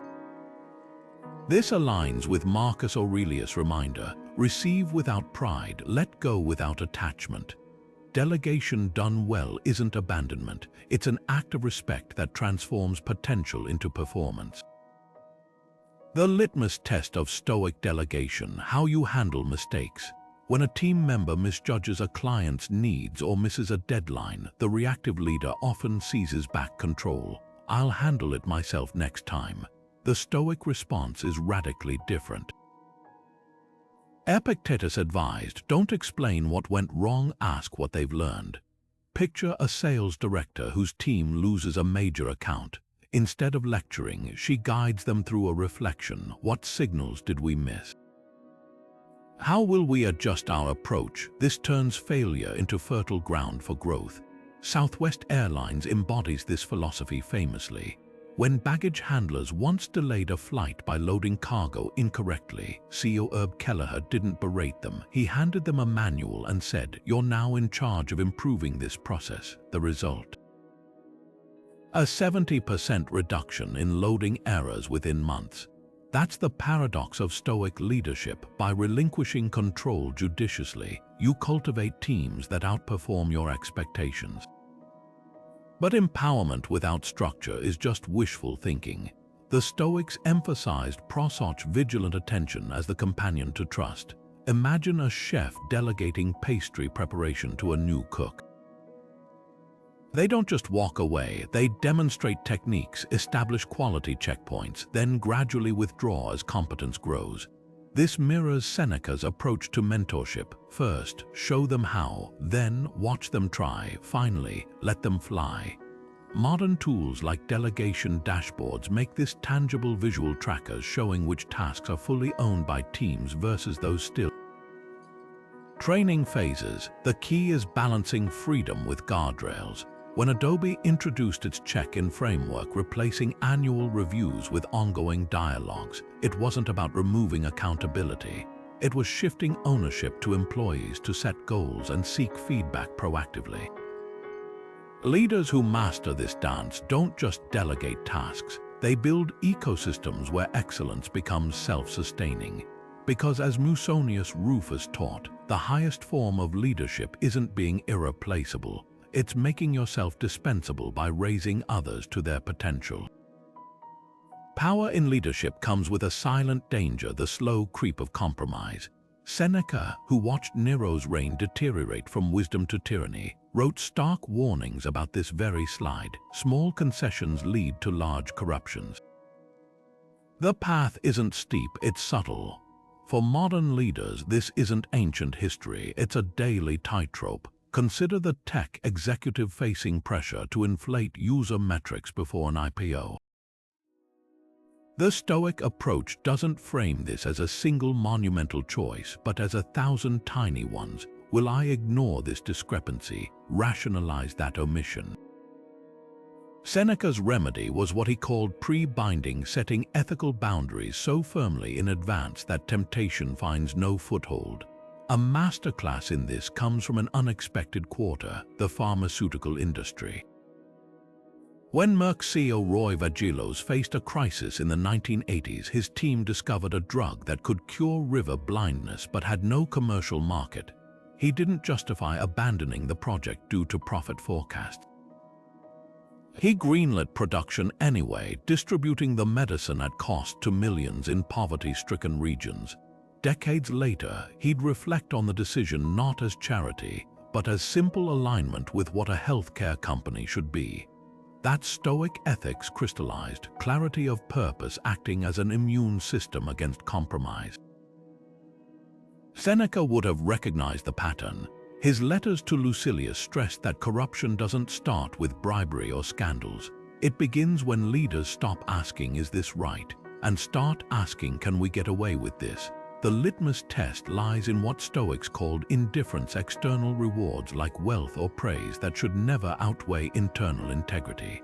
This aligns with Marcus Aurelius' reminder: receive without pride, let go without attachment. Delegation done well isn't abandonment, it's an act of respect that transforms potential into performance. The litmus test of Stoic delegation: how you handle mistakes. When a team member misjudges a client's needs or misses a deadline, the reactive leader often seizes back control. "I'll handle it myself next time." The Stoic response is radically different. Epictetus advised, don't explain what went wrong, ask what they've learned. Picture a sales director whose team loses a major account. Instead of lecturing, she guides them through a reflection. What signals did we miss? How will we adjust our approach? This turns failure into fertile ground for growth. Southwest Airlines embodies this philosophy famously. When baggage handlers once delayed a flight by loading cargo incorrectly, CEO Herb Kelleher didn't berate them. He handed them a manual and said, "You're now in charge of improving this process." The result? A 70% reduction in loading errors within months. That's the paradox of Stoic leadership. By relinquishing control judiciously, you cultivate teams that outperform your expectations. But empowerment without structure is just wishful thinking. The Stoics emphasized prosouch, vigilant attention, as the companion to trust. Imagine a chef delegating pastry preparation to a new cook. They don't just walk away, they demonstrate techniques, establish quality checkpoints, then gradually withdraw as competence grows. This mirrors Seneca's approach to mentorship. First, show them how, then watch them try, finally, let them fly. Modern tools like delegation dashboards make this tangible, visual trackers showing which tasks are fully owned by teams versus those still. Training phases. The key is balancing freedom with guardrails. When Adobe introduced its check-in framework, replacing annual reviews with ongoing dialogues, it wasn't about removing accountability. It was shifting ownership to employees to set goals and seek feedback proactively. Leaders who master this dance don't just delegate tasks, they build ecosystems where excellence becomes self-sustaining. Because as Musonius Rufus taught, the highest form of leadership isn't being irreplaceable, it's making yourself dispensable by raising others to their potential. Power in leadership comes with a silent danger: the slow creep of compromise. Seneca, who watched Nero's reign deteriorate from wisdom to tyranny, wrote stark warnings about this very slide. Small concessions lead to large corruptions. The path isn't steep, it's subtle. For modern leaders, this isn't ancient history, it's a daily tightrope. Consider the tech executive facing pressure to inflate user metrics before an IPO. The Stoic approach doesn't frame this as a single monumental choice, but as 1,000 tiny ones. Will I ignore this discrepancy, rationalize that omission? Seneca's remedy was what he called pre-binding, setting ethical boundaries so firmly in advance that temptation finds no foothold. A masterclass in this comes from an unexpected quarter, the pharmaceutical industry. When Merck CEO Roy Vagelos faced a crisis in the 1980s, his team discovered a drug that could cure river blindness but had no commercial market. He didn't justify abandoning the project due to profit forecasts. He greenlit production anyway, distributing the medicine at cost to millions in poverty-stricken regions. Decades later, he'd reflect on the decision not as charity, but as simple alignment with what a healthcare company should be. That Stoic ethics crystallized, clarity of purpose acting as an immune system against compromise. Seneca would have recognized the pattern. His letters to Lucilius stressed that corruption doesn't start with bribery or scandals. It begins when leaders stop asking, "Is this right?" and start asking, "Can we get away with this?" The litmus test lies in what Stoics called indifference, external rewards like wealth or praise that should never outweigh internal integrity.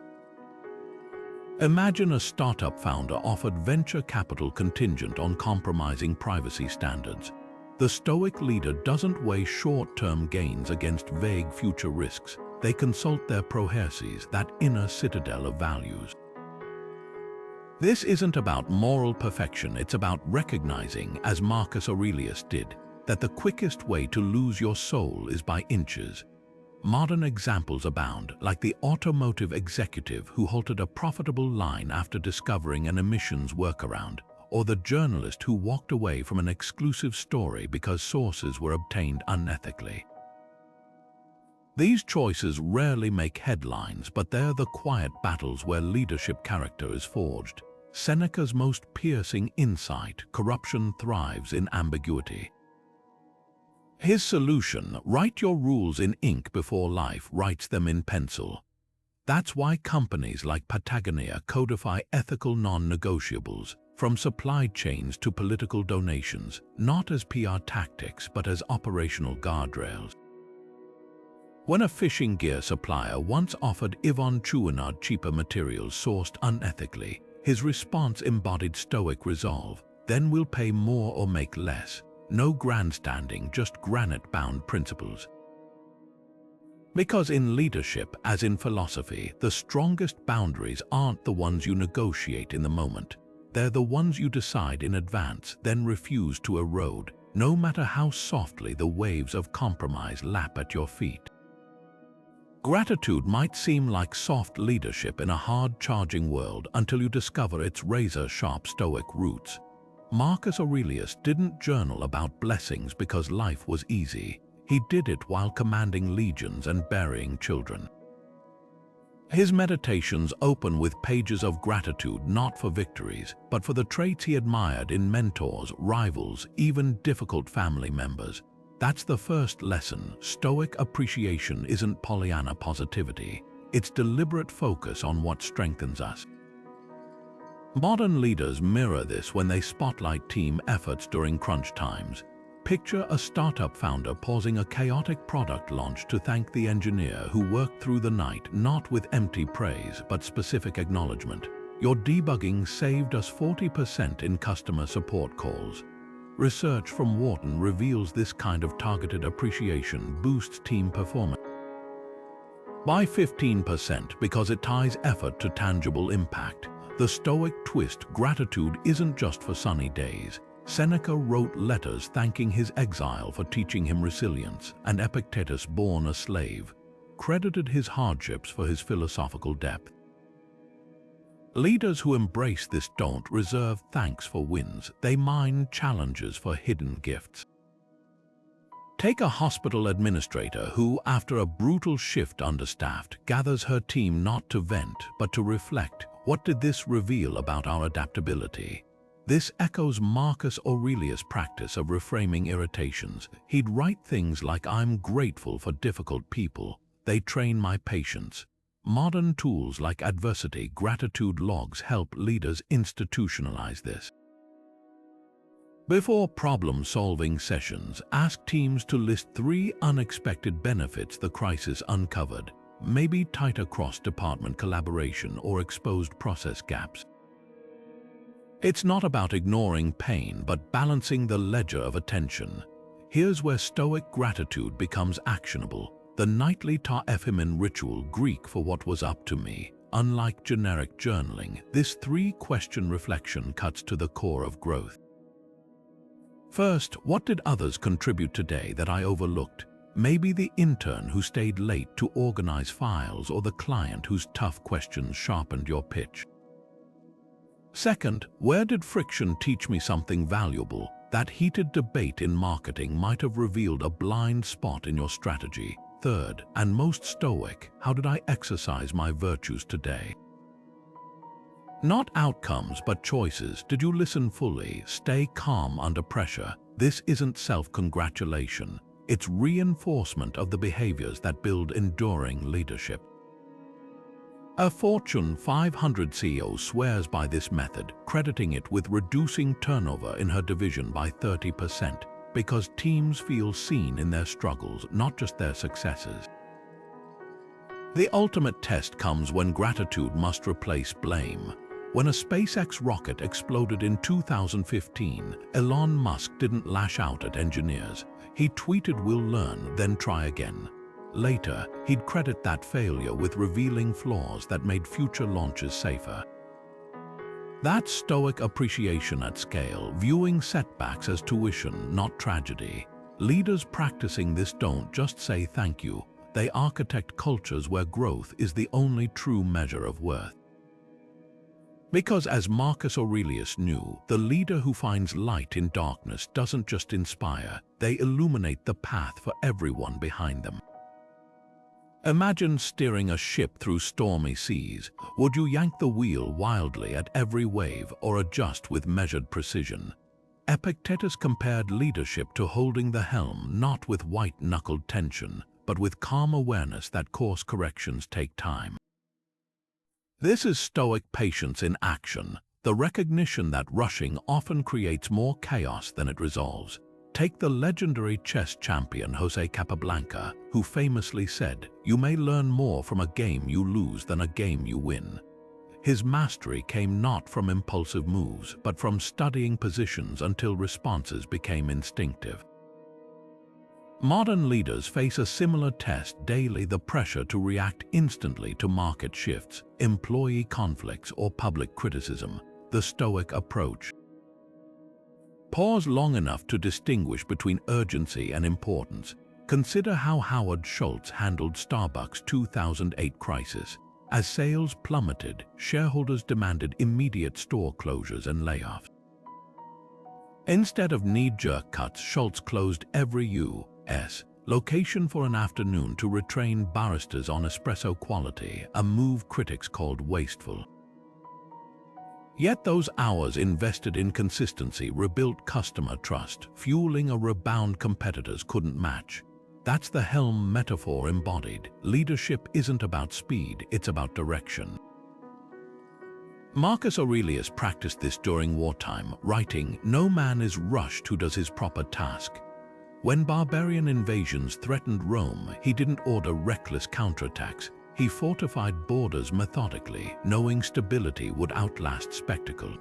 Imagine a startup founder offered venture capital contingent on compromising privacy standards. The Stoic leader doesn't weigh short-term gains against vague future risks. They consult their proherses, that inner citadel of values. This isn't about moral perfection, it's about recognizing, as Marcus Aurelius did, that the quickest way to lose your soul is by inches. Modern examples abound, like the automotive executive who halted a profitable line after discovering an emissions workaround, or the journalist who walked away from an exclusive story because sources were obtained unethically. These choices rarely make headlines, but they're the quiet battles where leadership character is forged. Seneca's most piercing insight: corruption thrives in ambiguity. His solution: write your rules in ink before life writes them in pencil. That's why companies like Patagonia codify ethical non-negotiables, from supply chains to political donations, not as PR tactics but as operational guardrails. When a fishing gear supplier once offered Yvonne Chouinard cheaper materials sourced unethically, his response embodied Stoic resolve: then we'll pay more or make less. No grandstanding, just granite-bound principles. Because in leadership, as in philosophy, the strongest boundaries aren't the ones you negotiate in the moment. They're the ones you decide in advance, then refuse to erode, no matter how softly the waves of compromise lap at your feet. Gratitude might seem like soft leadership in a hard-charging world until you discover its razor-sharp Stoic roots. Marcus Aurelius didn't journal about blessings because life was easy. He did it while commanding legions and burying children. His meditations open with pages of gratitude not for victories, but for the traits he admired in mentors, rivals, even difficult family members. That's the first lesson. Stoic appreciation isn't Pollyanna positivity. It's deliberate focus on what strengthens us. Modern leaders mirror this when they spotlight team efforts during crunch times. Picture a startup founder pausing a chaotic product launch to thank the engineer who worked through the night, not with empty praise, but specific acknowledgement. "Your debugging saved us 40% in customer support calls." Research from Wharton reveals this kind of targeted appreciation boosts team performance by 15% because it ties effort to tangible impact. The Stoic twist: gratitude isn't just for sunny days. Seneca wrote letters thanking his exile for teaching him resilience, and Epictetus, born a slave, credited his hardships for his philosophical depth. Leaders who embrace this don't reserve thanks for wins, they mine challenges for hidden gifts. Take a hospital administrator who, after a brutal shift understaffed, gathers her team not to vent, but to reflect. What did this reveal about our adaptability? This echoes Marcus Aurelius' practice of reframing irritations. He'd write things like, "I'm grateful for difficult people. They train my patience." Modern tools like adversity gratitude logs help leaders institutionalize this. Before problem-solving sessions, ask teams to list 3 unexpected benefits the crisis uncovered, maybe tighter cross-department collaboration or exposed process gaps. It's not about ignoring pain, but balancing the ledger of attention. Here's where Stoic gratitude becomes actionable. The nightly ta ephemin ritual, Greek for what was up to me. Unlike generic journaling, this 3-question reflection cuts to the core of growth. First, what did others contribute today that I overlooked? Maybe the intern who stayed late to organize files, or the client whose tough questions sharpened your pitch. Second, where did friction teach me something valuable? That heated debate in marketing might have revealed a blind spot in your strategy. Third, and most Stoic, how did I exercise my virtues today? Not outcomes, but choices. Did you listen fully? Stay calm under pressure. This isn't self-congratulation. It's reinforcement of the behaviors that build enduring leadership. A Fortune 500 CEO swears by this method, crediting it with reducing turnover in her division by 30%, because teams feel seen in their struggles, not just their successes. The ultimate test comes when gratitude must replace blame. When a SpaceX rocket exploded in 2015, Elon Musk didn't lash out at engineers. He tweeted, "We'll learn, then try again." Later, he'd credit that failure with revealing flaws that made future launches safer. That's Stoic appreciation at scale, viewing setbacks as tuition, not tragedy. Leaders practicing this don't just say thank you. They architect cultures where growth is the only true measure of worth. Because as Marcus Aurelius knew, the leader who finds light in darkness doesn't just inspire, they illuminate the path for everyone behind them. Imagine steering a ship through stormy seas. Would you yank the wheel wildly at every wave or adjust with measured precision? Epictetus compared leadership to holding the helm, not with white-knuckled tension, but with calm awareness that course corrections take time. This is Stoic patience in action, the recognition that rushing often creates more chaos than it resolves. Take the legendary chess champion José Capablanca, who famously said, "You may learn more from a game you lose than a game you win." His mastery came not from impulsive moves, but from studying positions until responses became instinctive. Modern leaders face a similar test daily: the pressure to react instantly to market shifts, employee conflicts, or public criticism. The Stoic approach. Pause long enough to distinguish between urgency and importance. Consider how Howard Schultz handled Starbucks' 2008 crisis. As sales plummeted, shareholders demanded immediate store closures and layoffs. Instead of knee-jerk cuts, Schultz closed every U.S. location for an afternoon to retrain baristas on espresso quality, a move critics called wasteful. Yet those hours invested in consistency rebuilt customer trust, fueling a rebound competitors couldn't match. That's the Helm metaphor embodied. Leadership isn't about speed, it's about direction. Marcus Aurelius practiced this during wartime, writing, "No man is rushed who does his proper task." When barbarian invasions threatened Rome, he didn't order reckless counterattacks. He fortified borders methodically, knowing stability would outlast spectacle.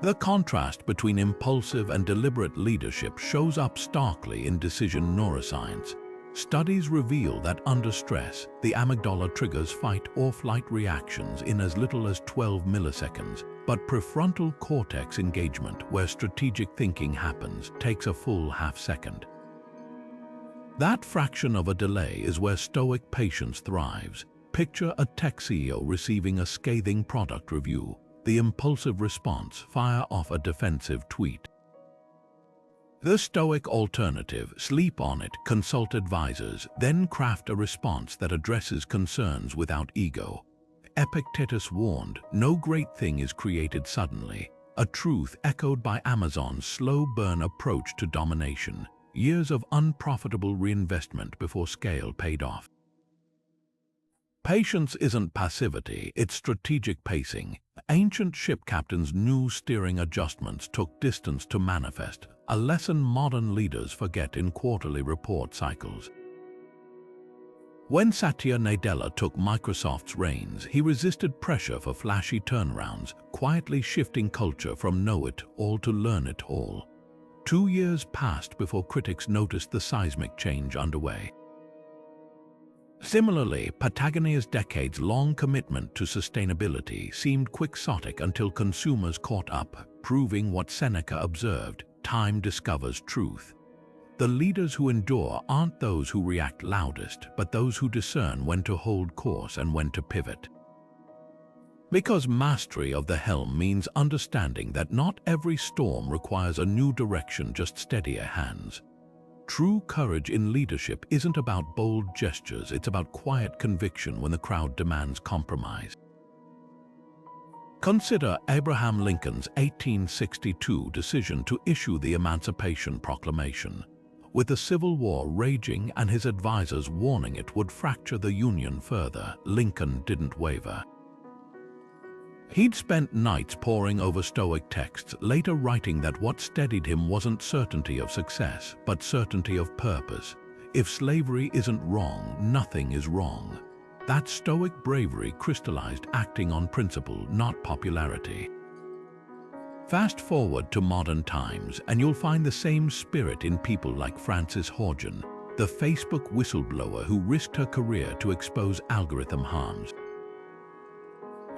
The contrast between impulsive and deliberate leadership shows up starkly in decision neuroscience. Studies reveal that under stress, the amygdala triggers fight or flight reactions in as little as 12 milliseconds, but prefrontal cortex engagement, where strategic thinking happens, takes a full half-second. That fraction of a delay is where Stoic patience thrives. Picture a tech CEO receiving a scathing product review. The impulsive response: fire off a defensive tweet. The Stoic alternative: sleep on it, consult advisors, then craft a response that addresses concerns without ego. Epictetus warned, "No great thing is created suddenly," a truth echoed by Amazon's slow burn approach to domination, years of unprofitable reinvestment before scale paid off. Patience isn't passivity, it's strategic pacing. Ancient ship captains knew steering adjustments took distance to manifest, a lesson modern leaders forget in quarterly report cycles. When Satya Nadella took Microsoft's reins, he resisted pressure for flashy turnarounds, quietly shifting culture from know-it-all to learn-it-all. 2 years passed before critics noticed the seismic change underway. Similarly, Patagonia's decades-long commitment to sustainability seemed quixotic until consumers caught up, proving what Seneca observed: time discovers truth. The leaders who endure aren't those who react loudest, but those who discern when to hold course and when to pivot. Because mastery of the helm means understanding that not every storm requires a new direction, just steadier hands. True courage in leadership isn't about bold gestures, it's about quiet conviction when the crowd demands compromise. Consider Abraham Lincoln's 1862 decision to issue the Emancipation Proclamation. With the Civil War raging and his advisors warning it would fracture the Union further, Lincoln didn't waver. He'd spent nights poring over Stoic texts, later writing that what steadied him wasn't certainty of success, but certainty of purpose. If slavery isn't wrong, nothing is wrong. That Stoic bravery crystallized acting on principle, not popularity. Fast forward to modern times, and you'll find the same spirit in people like Frances Haugen, the Facebook whistleblower who risked her career to expose algorithm harms.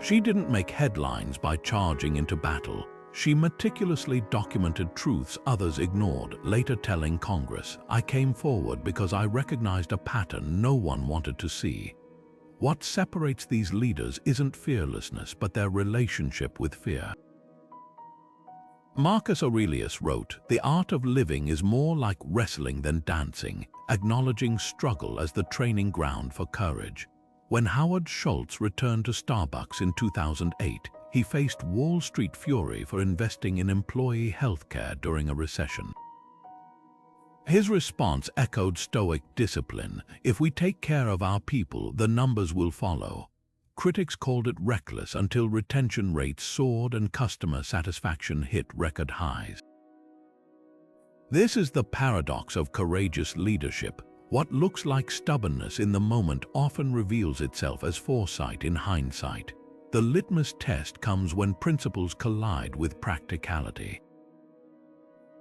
She didn't make headlines by charging into battle. She meticulously documented truths others ignored, later telling Congress, "I came forward because I recognized a pattern no one wanted to see." What separates these leaders isn't fearlessness, but their relationship with fear. Marcus Aurelius wrote, "The art of living is more like wrestling than dancing," acknowledging struggle as the training ground for courage. When Howard Schultz returned to Starbucks in 2008, he faced Wall Street fury for investing in employee healthcare during a recession. His response echoed Stoic discipline: "If we take care of our people, the numbers will follow." Critics called it reckless until retention rates soared and customer satisfaction hit record highs. This is the paradox of courageous leadership. What looks like stubbornness in the moment often reveals itself as foresight in hindsight. The litmus test comes when principles collide with practicality.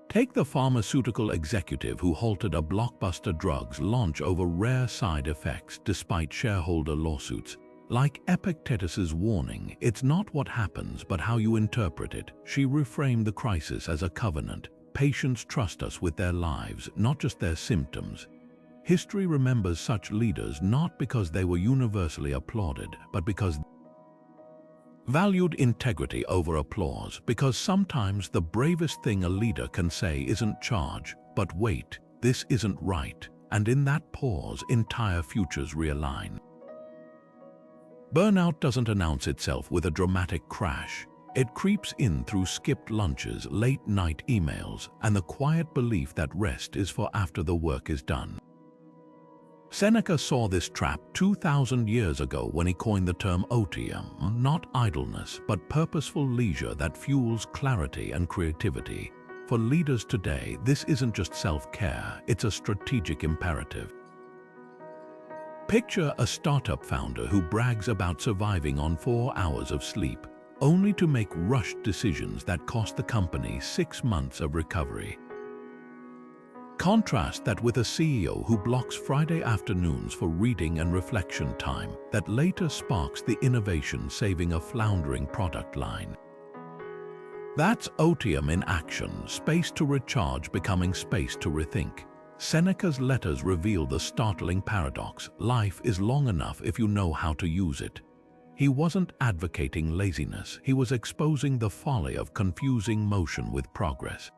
Take the pharmaceutical executive who halted a blockbuster drug's launch over rare side effects despite shareholder lawsuits. Like Epictetus's warning, "It's not what happens, but how you interpret it," she reframed the crisis as a covenant. Patients trust us with their lives, not just their symptoms. History remembers such leaders not because they were universally applauded, but because valued integrity over applause, because sometimes the bravest thing a leader can say isn't "charge," but "wait, this isn't right," and in that pause, entire futures realign. Burnout doesn't announce itself with a dramatic crash. It creeps in through skipped lunches, late-night emails, and the quiet belief that rest is for after the work is done. Seneca saw this trap 2,000 years ago when he coined the term otium, not idleness, but purposeful leisure that fuels clarity and creativity. For leaders today, this isn't just self-care, it's a strategic imperative. Picture a startup founder who brags about surviving on 4 hours of sleep, only to make rushed decisions that cost the company 6 months of recovery. Contrast that with a CEO who blocks Friday afternoons for reading and reflection time that later sparks the innovation, saving a floundering product line. That's otium in action, space to recharge becoming space to rethink. Seneca's letters reveal the startling paradox: life is long enough if you know how to use it. He wasn't advocating laziness, he was exposing the folly of confusing motion with progress.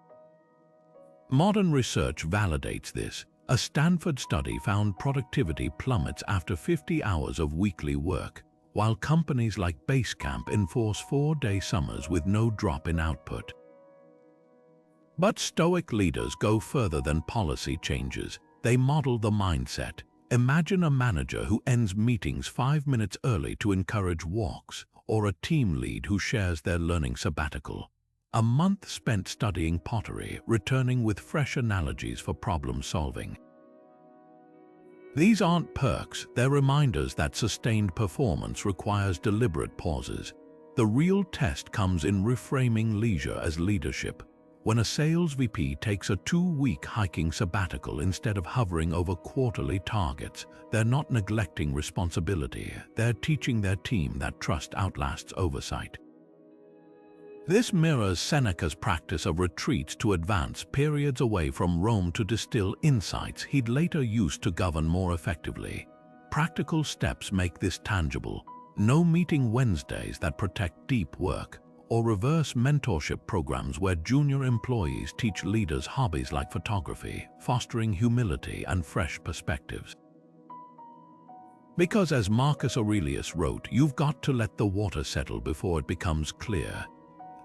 Modern research validates this. A Stanford study found productivity plummets after 50 hours of weekly work, while companies like Basecamp enforce 4-day summers with no drop in output. But Stoic leaders go further than policy changes. They model the mindset. Imagine a manager who ends meetings 5 minutes early to encourage walks, or a team lead who shares their learning sabbatical. A month spent studying pottery, returning with fresh analogies for problem solving. These aren't perks, they're reminders that sustained performance requires deliberate pauses. The real test comes in reframing leisure as leadership. When a sales VP takes a 2-week hiking sabbatical instead of hovering over quarterly targets, they're not neglecting responsibility, they're teaching their team that trust outlasts oversight. This mirrors Seneca's practice of retreats to advance periods away from Rome to distill insights he'd later use to govern more effectively. Practical steps make this tangible. No meeting Wednesdays that protect deep work, or reverse mentorship programs where junior employees teach leaders hobbies like photography, fostering humility and fresh perspectives. Because as Marcus Aurelius wrote, you've got to let the water settle before it becomes clear.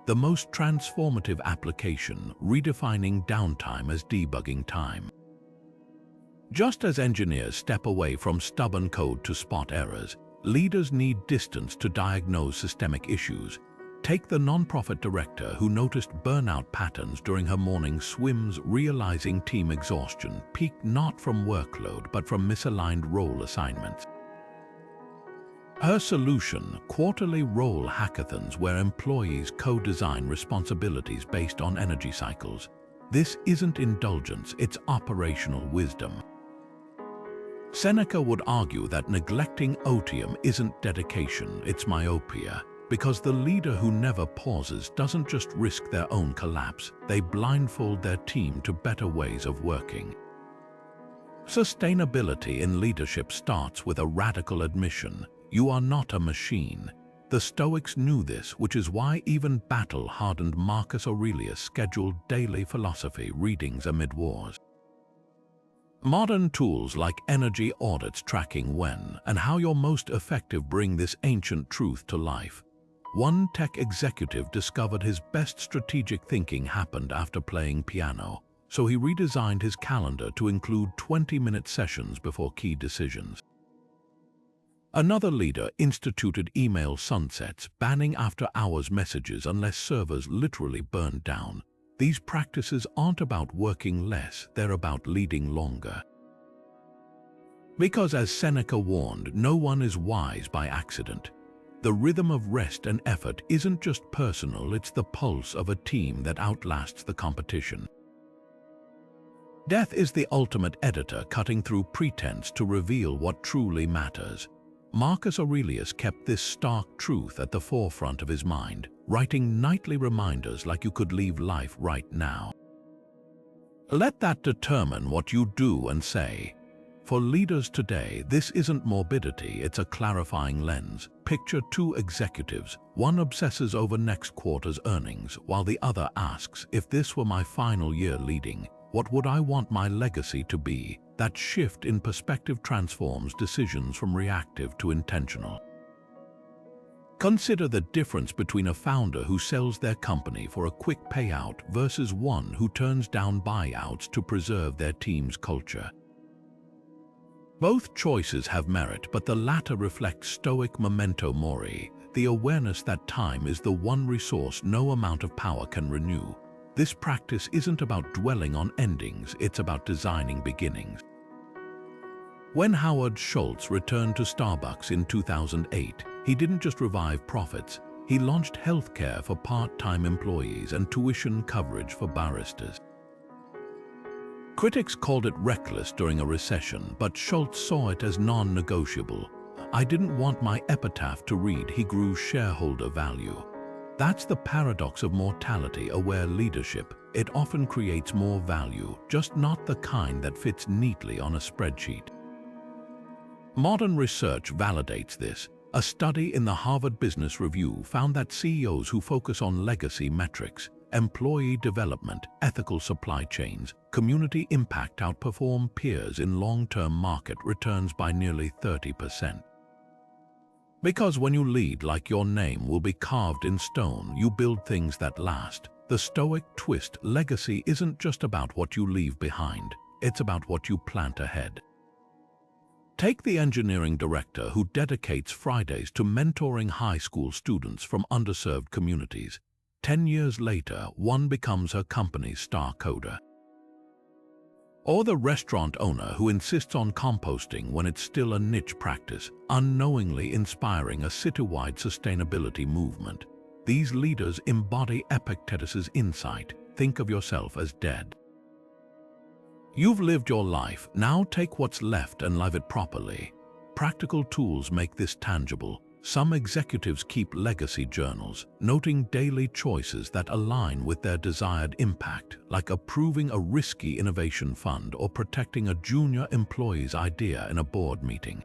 The most transformative application, redefining downtime as debugging time. Just as engineers step away from stubborn code to spot errors, leaders need distance to diagnose systemic issues. Take the nonprofit director who noticed burnout patterns during her morning swims, realizing team exhaustion peaked not from workload but from misaligned role assignments. Her solution, quarterly role hackathons where employees co-design responsibilities based on energy cycles. This isn't indulgence, it's operational wisdom. Seneca would argue that neglecting otium isn't dedication, it's myopia. Because the leader who never pauses doesn't just risk their own collapse, they blindfold their team to better ways of working. Sustainability in leadership starts with a radical admission. You are not a machine. The Stoics knew this, which is why even battle-hardened Marcus Aurelius scheduled daily philosophy readings amid wars. Modern tools like energy audits tracking when and how you're most effective bring this ancient truth to life. One tech executive discovered his best strategic thinking happened after playing piano, so he redesigned his calendar to include 20-minute sessions before key decisions. Another leader instituted email sunsets, banning after-hours messages unless servers literally burned down. These practices aren't about working less, they're about leading longer. Because as Seneca warned, no one is wise by accident. The rhythm of rest and effort isn't just personal, it's the pulse of a team that outlasts the competition. Death is the ultimate editor, cutting through pretense to reveal what truly matters. Marcus Aurelius kept this stark truth at the forefront of his mind, writing nightly reminders like you could leave life right now. Let that determine what you do and say. For leaders today, this isn't morbidity, it's a clarifying lens. Picture two executives. One obsesses over next quarter's earnings, while the other asks, if this were my final year leading, what would I want my legacy to be? That shift in perspective transforms decisions from reactive to intentional. Consider the difference between a founder who sells their company for a quick payout versus one who turns down buyouts to preserve their team's culture. Both choices have merit, but the latter reflects Stoic memento mori, the awareness that time is the one resource no amount of power can renew. This practice isn't about dwelling on endings, it's about designing beginnings. When Howard Schultz returned to Starbucks in 2008, he didn't just revive profits, he launched healthcare for part-time employees and tuition coverage for baristas. Critics called it reckless during a recession, but Schultz saw it as non-negotiable. I didn't want my epitaph to read, he grew shareholder value. That's the paradox of mortality-aware leadership. It often creates more value, just not the kind that fits neatly on a spreadsheet. Modern research validates this. A study in the Harvard Business Review found that CEOs who focus on legacy metrics, employee development, ethical supply chains, community impact outperform peers in long-term market returns by nearly 30%. Because when you lead like your name will be carved in stone, you build things that last. The Stoic twist: legacy isn't just about what you leave behind, it's about what you plant ahead. Take the engineering director who dedicates Fridays to mentoring high school students from underserved communities. 10 years later, one becomes her company's star coder. Or the restaurant owner who insists on composting when it's still a niche practice, unknowingly inspiring a citywide sustainability movement. These leaders embody Epictetus's insight: think of yourself as dead. You've lived your life, now take what's left and live it properly. Practical tools make this tangible. Some executives keep legacy journals, noting daily choices that align with their desired impact, like approving a risky innovation fund or protecting a junior employee's idea in a board meeting.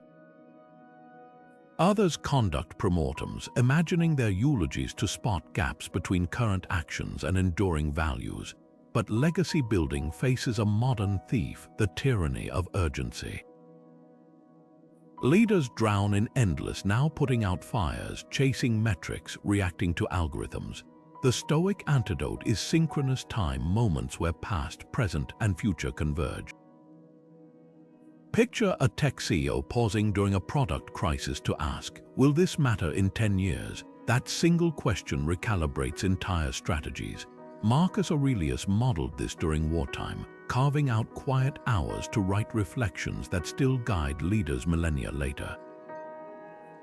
Others conduct premortems, imagining their eulogies to spot gaps between current actions and enduring values. But legacy building faces a modern thief: the tyranny of urgency. Leaders drown in endless now putting out fires, chasing metrics, reacting to algorithms. The Stoic antidote is synchronous time, moments where past, present, and future converge. Picture a tech CEO pausing during a product crisis to ask, will this matter in 10 years? That single question recalibrates entire strategies. Marcus Aurelius modeled this during wartime, carving out quiet hours to write reflections that still guide leaders millennia later.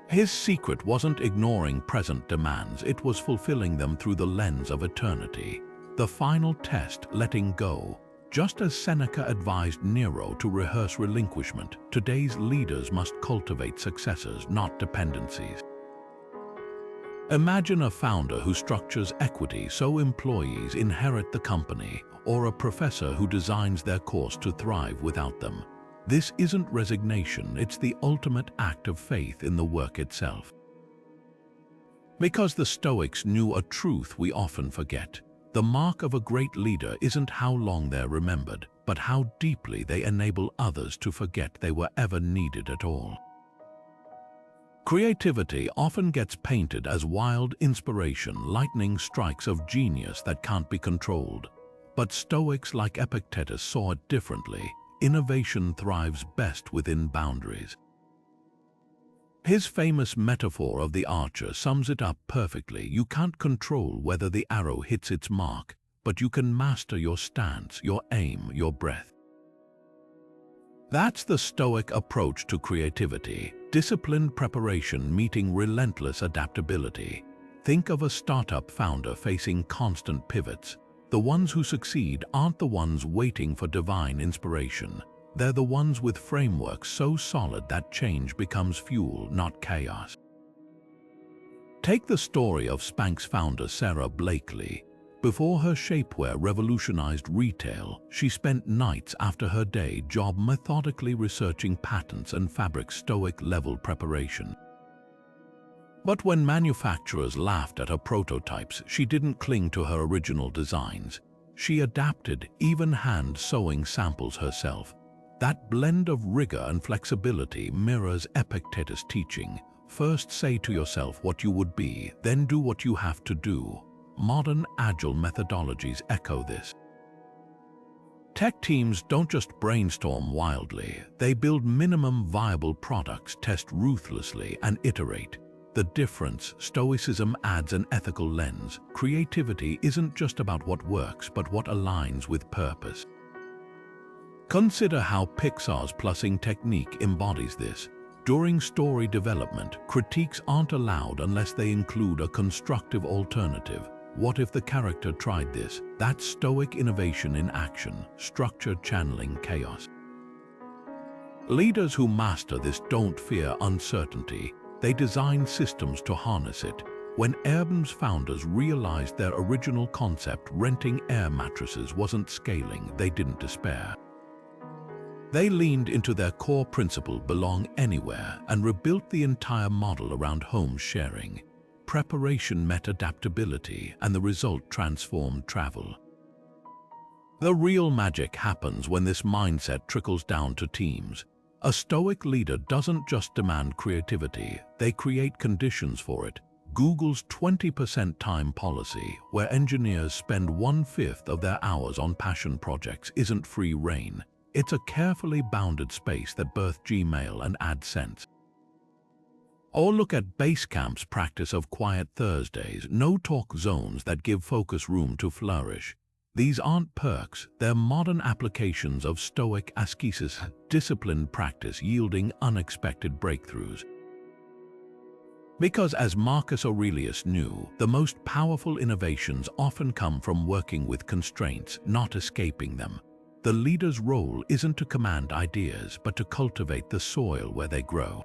His secret wasn't ignoring present demands, it was fulfilling them through the lens of eternity. The final test: letting go. Just as Seneca advised Nero to rehearse relinquishment, today's leaders must cultivate successors, not dependencies. Imagine a founder who structures equity so employees inherit the company, or a professor who designs their course to thrive without them. This isn't resignation, it's the ultimate act of faith in the work itself. Because the Stoics knew a truth we often forget: the mark of a great leader isn't how long they're remembered, but how deeply they enable others to forget they were ever needed at all. Creativity often gets painted as wild inspiration, lightning strikes of genius that can't be controlled. But Stoics like Epictetus saw it differently. Innovation thrives best within boundaries. His famous metaphor of the archer sums it up perfectly. You can't control whether the arrow hits its mark, but you can master your stance, your aim, your breath. That's the Stoic approach to creativity: disciplined preparation meeting relentless adaptability. Think of a startup founder facing constant pivots. The ones who succeed aren't the ones waiting for divine inspiration. They're the ones with frameworks so solid that change becomes fuel, not chaos. Take the story of Spanx founder Sarah Blakely. Before her shapewear revolutionized retail, she spent nights after her day job methodically researching patents and fabric Stoic-level preparation. But when manufacturers laughed at her prototypes, she didn't cling to her original designs. She adapted, even hand-sewing samples herself. That blend of rigor and flexibility mirrors Epictetus' teaching: first say to yourself what you would be, then do what you have to do. Modern agile methodologies echo this. Tech teams don't just brainstorm wildly, they build minimum viable products, test ruthlessly, and iterate. The difference: Stoicism adds an ethical lens. Creativity isn't just about what works, but what aligns with purpose. Consider how Pixar's plussing technique embodies this. During story development, critiques aren't allowed unless they include a constructive alternative. What if the character tried this? That's Stoic innovation in action, structure channeling chaos. Leaders who master this don't fear uncertainty. They design systems to harness it. When Airbnb's founders realized their original concept, renting air mattresses, wasn't scaling, they didn't despair. They leaned into their core principle, belong anywhere, and rebuilt the entire model around home sharing. preparation met adaptability, and the result transformed travel. The real magic happens when this mindset trickles down to teams. A Stoic leader doesn't just demand creativity, they create conditions for it. Google's 20% time policy, where engineers spend 1/5 of their hours on passion projects, isn't free rein. It's a carefully bounded space that birthed Gmail and AdSense. Or look at Basecamp's practice of quiet Thursdays, no-talk zones that give focus room to flourish. These aren't perks, they're modern applications of Stoic ascesis, disciplined practice yielding unexpected breakthroughs. Because as Marcus Aurelius knew, the most powerful innovations often come from working with constraints, not escaping them. The leader's role isn't to command ideas, but to cultivate the soil where they grow.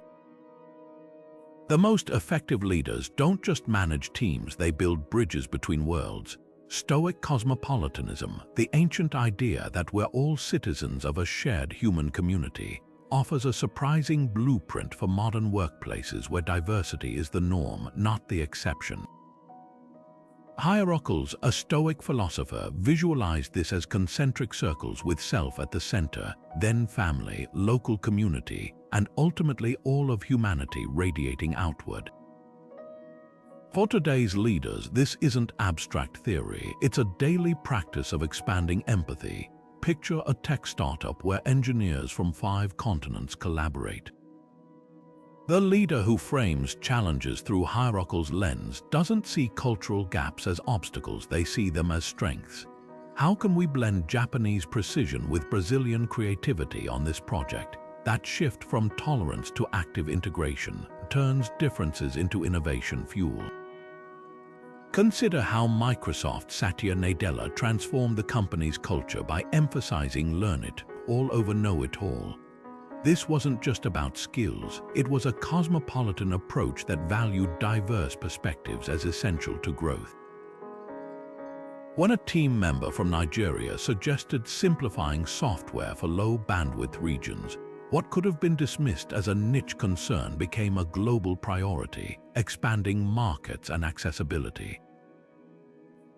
The most effective leaders don't just manage teams, they build bridges between worlds. Stoic cosmopolitanism, the ancient idea that we're all citizens of a shared human community, offers a surprising blueprint for modern workplaces where diversity is the norm, not the exception. Hierarchals, a Stoic philosopher, visualized this as concentric circles with self at the center, then family, local community, and ultimately all of humanity radiating outward. For today's leaders, this isn't abstract theory, it's a daily practice of expanding empathy. Picture a tech startup where engineers from 5 continents collaborate. The leader who frames challenges through hierarchical lens doesn't see cultural gaps as obstacles, they see them as strengths. How can we blend Japanese precision with Brazilian creativity on this project? That shift from tolerance to active integration turns differences into innovation fuel. Consider how Microsoft Satya Nadella transformed the company's culture by emphasizing learn it all over know it all. This wasn't just about skills, it was a cosmopolitan approach that valued diverse perspectives as essential to growth. When a team member from Nigeria suggested simplifying software for low bandwidth regions, what could have been dismissed as a niche concern became a global priority, expanding markets and accessibility.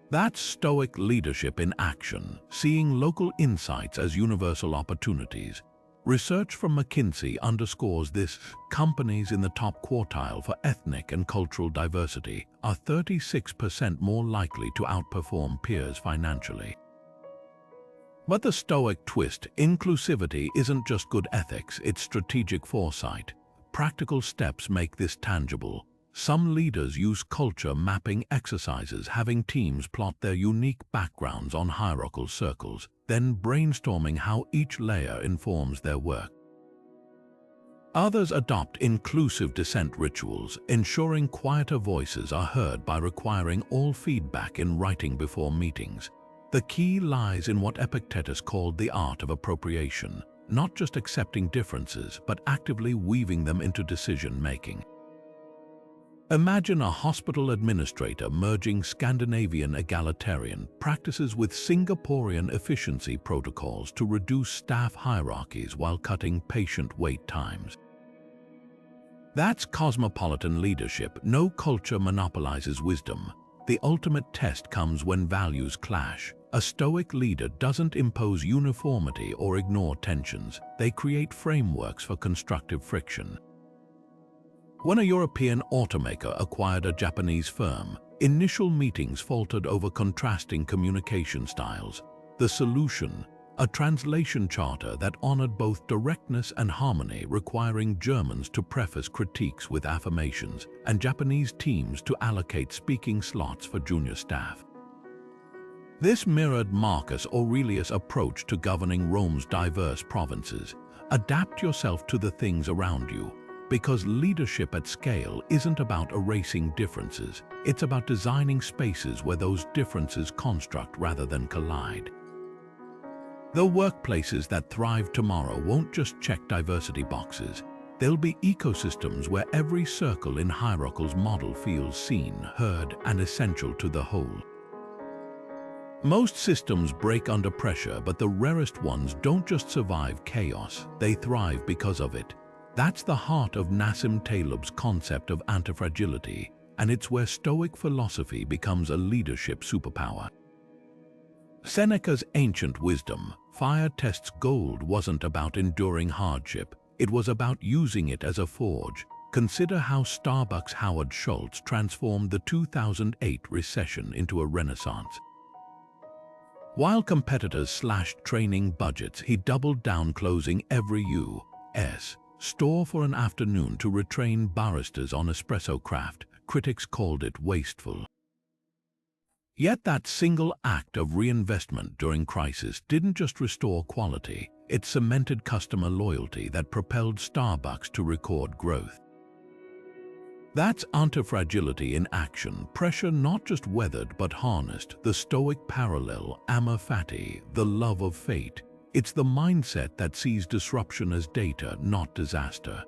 That's Stoic leadership in action, seeing local insights as universal opportunities. Research from McKinsey underscores this. Companies in the top quartile for ethnic and cultural diversity are 36% more likely to outperform peers financially. But the Stoic twist, inclusivity isn't just good ethics, it's strategic foresight. Practical steps make this tangible. Some leaders use culture mapping exercises, having teams plot their unique backgrounds on hierarchical circles, then brainstorming how each layer informs their work. Others adopt inclusive dissent rituals, ensuring quieter voices are heard by requiring all feedback in writing before meetings. The key lies in what Epictetus called the art of appropriation, not just accepting differences, but actively weaving them into decision-making. Imagine a hospital administrator merging Scandinavian egalitarian practices with Singaporean efficiency protocols to reduce staff hierarchies while cutting patient wait times. That's cosmopolitan leadership. No culture monopolizes wisdom. The ultimate test comes when values clash. A Stoic leader doesn't impose uniformity or ignore tensions. They create frameworks for constructive friction. When a European automaker acquired a Japanese firm, initial meetings faltered over contrasting communication styles. The solution, a translation charter that honored both directness and harmony, requiring Germans to preface critiques with affirmations and Japanese teams to allocate speaking slots for junior staff. This mirrored Marcus Aurelius' approach to governing Rome's diverse provinces. Adapt yourself to the things around you. Because leadership at scale isn't about erasing differences, it's about designing spaces where those differences construct rather than collide. The workplaces that thrive tomorrow won't just check diversity boxes. They'll be ecosystems where every circle in hierarchical model feels seen, heard, and essential to the whole. Most systems break under pressure, but the rarest ones don't just survive chaos, they thrive because of it. That's the heart of Nassim Taleb's concept of antifragility, and it's where Stoic philosophy becomes a leadership superpower. Seneca's ancient wisdom, "Fire tests gold," wasn't about enduring hardship, it was about using it as a forge. Consider how Starbucks' Howard Schultz transformed the 2008 recession into a renaissance. While competitors slashed training budgets, he doubled down, closing every U.S. store for an afternoon to retrain baristas on espresso craft. Critics called it wasteful. Yet that single act of reinvestment during crisis didn't just restore quality, it cemented customer loyalty that propelled Starbucks to record growth. That's antifragility in action, pressure not just weathered but harnessed, the Stoic parallel, amor fati, the love of fate. It's the mindset that sees disruption as data, not disaster.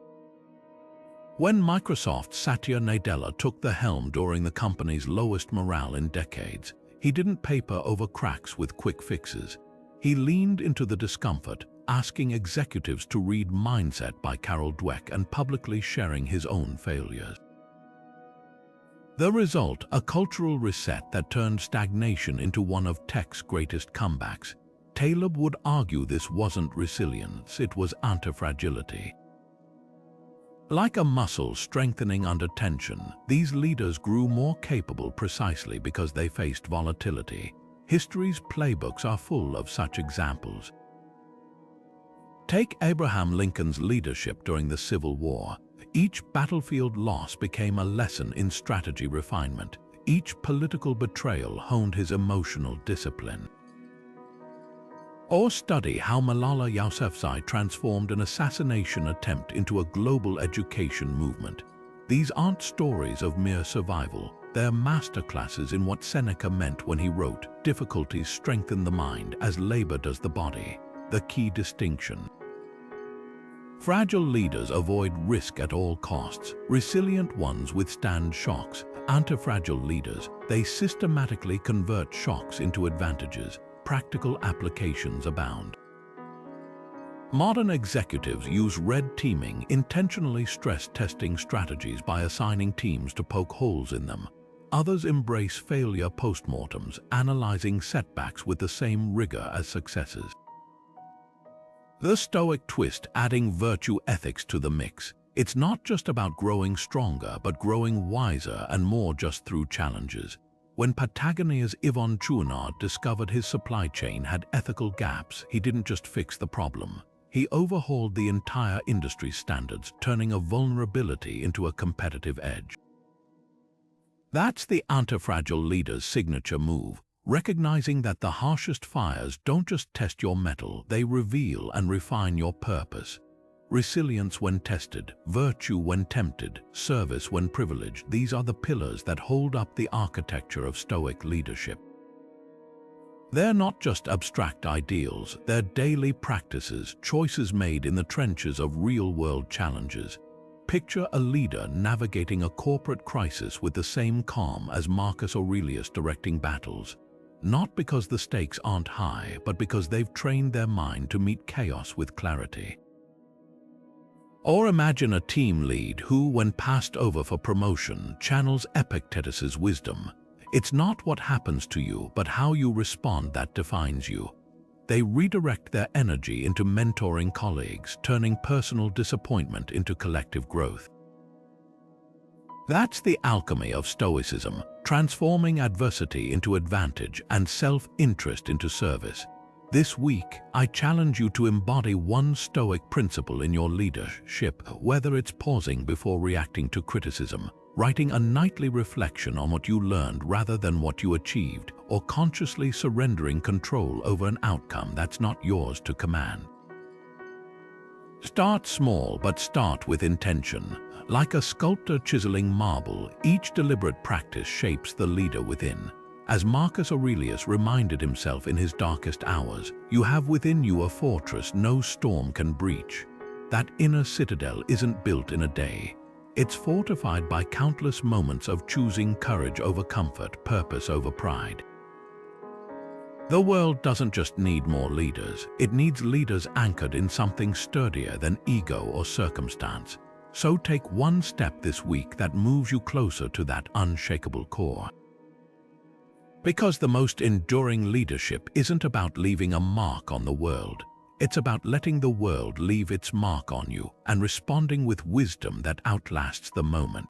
When Microsoft's Satya Nadella took the helm during the company's lowest morale in decades, he didn't paper over cracks with quick fixes. He leaned into the discomfort, asking executives to read Mindset by Carol Dweck and publicly sharing his own failures. The result, a cultural reset that turned stagnation into one of tech's greatest comebacks. Taleb would argue this wasn't resilience, it was antifragility. Like a muscle strengthening under tension, these leaders grew more capable precisely because they faced volatility. History's playbooks are full of such examples. Take Abraham Lincoln's leadership during the Civil War. Each battlefield loss became a lesson in strategy refinement. Each political betrayal honed his emotional discipline. Or study how Malala Yousafzai transformed an assassination attempt into a global education movement. These aren't stories of mere survival, they're masterclasses in what Seneca meant when he wrote, "Difficulties strengthen the mind as labor does the body." The key distinction. Fragile leaders avoid risk at all costs. Resilient ones withstand shocks. Antifragile leaders, they systematically convert shocks into advantages. Practical applications abound. Modern executives use red teaming, intentionally stress-testing strategies by assigning teams to poke holes in them. Others embrace failure postmortems, analyzing setbacks with the same rigor as successes. The Stoic twist, adding virtue ethics to the mix. It's not just about growing stronger, but growing wiser and more just through challenges. When Patagonia's Yvon Chouinard discovered his supply chain had ethical gaps, he didn't just fix the problem. He overhauled the entire industry's standards, turning a vulnerability into a competitive edge. That's the antifragile leader's signature move, recognizing that the harshest fires don't just test your mettle, they reveal and refine your purpose. Resilience when tested, virtue when tempted, service when privileged, these are the pillars that hold up the architecture of Stoic leadership. They're not just abstract ideals, they're daily practices, choices made in the trenches of real-world challenges. Picture a leader navigating a corporate crisis with the same calm as Marcus Aurelius directing battles. Not because the stakes aren't high, but because they've trained their mind to meet chaos with clarity. Or imagine a team lead who, when passed over for promotion, channels Epictetus's wisdom. It's not what happens to you, but how you respond that defines you. They redirect their energy into mentoring colleagues, turning personal disappointment into collective growth. That's the alchemy of Stoicism, transforming adversity into advantage and self-interest into service. This week, I challenge you to embody one Stoic principle in your leadership, whether it's pausing before reacting to criticism, writing a nightly reflection on what you learned rather than what you achieved, or consciously surrendering control over an outcome that's not yours to command. Start small, but start with intention. Like a sculptor chiseling marble, each deliberate practice shapes the leader within. As Marcus Aurelius reminded himself in his darkest hours, you have within you a fortress no storm can breach. That inner citadel isn't built in a day. It's fortified by countless moments of choosing courage over comfort, purpose over pride. The world doesn't just need more leaders, it needs leaders anchored in something sturdier than ego or circumstance. So take one step this week that moves you closer to that unshakable core. Because the most enduring leadership isn't about leaving a mark on the world. It's about letting the world leave its mark on you and responding with wisdom that outlasts the moment.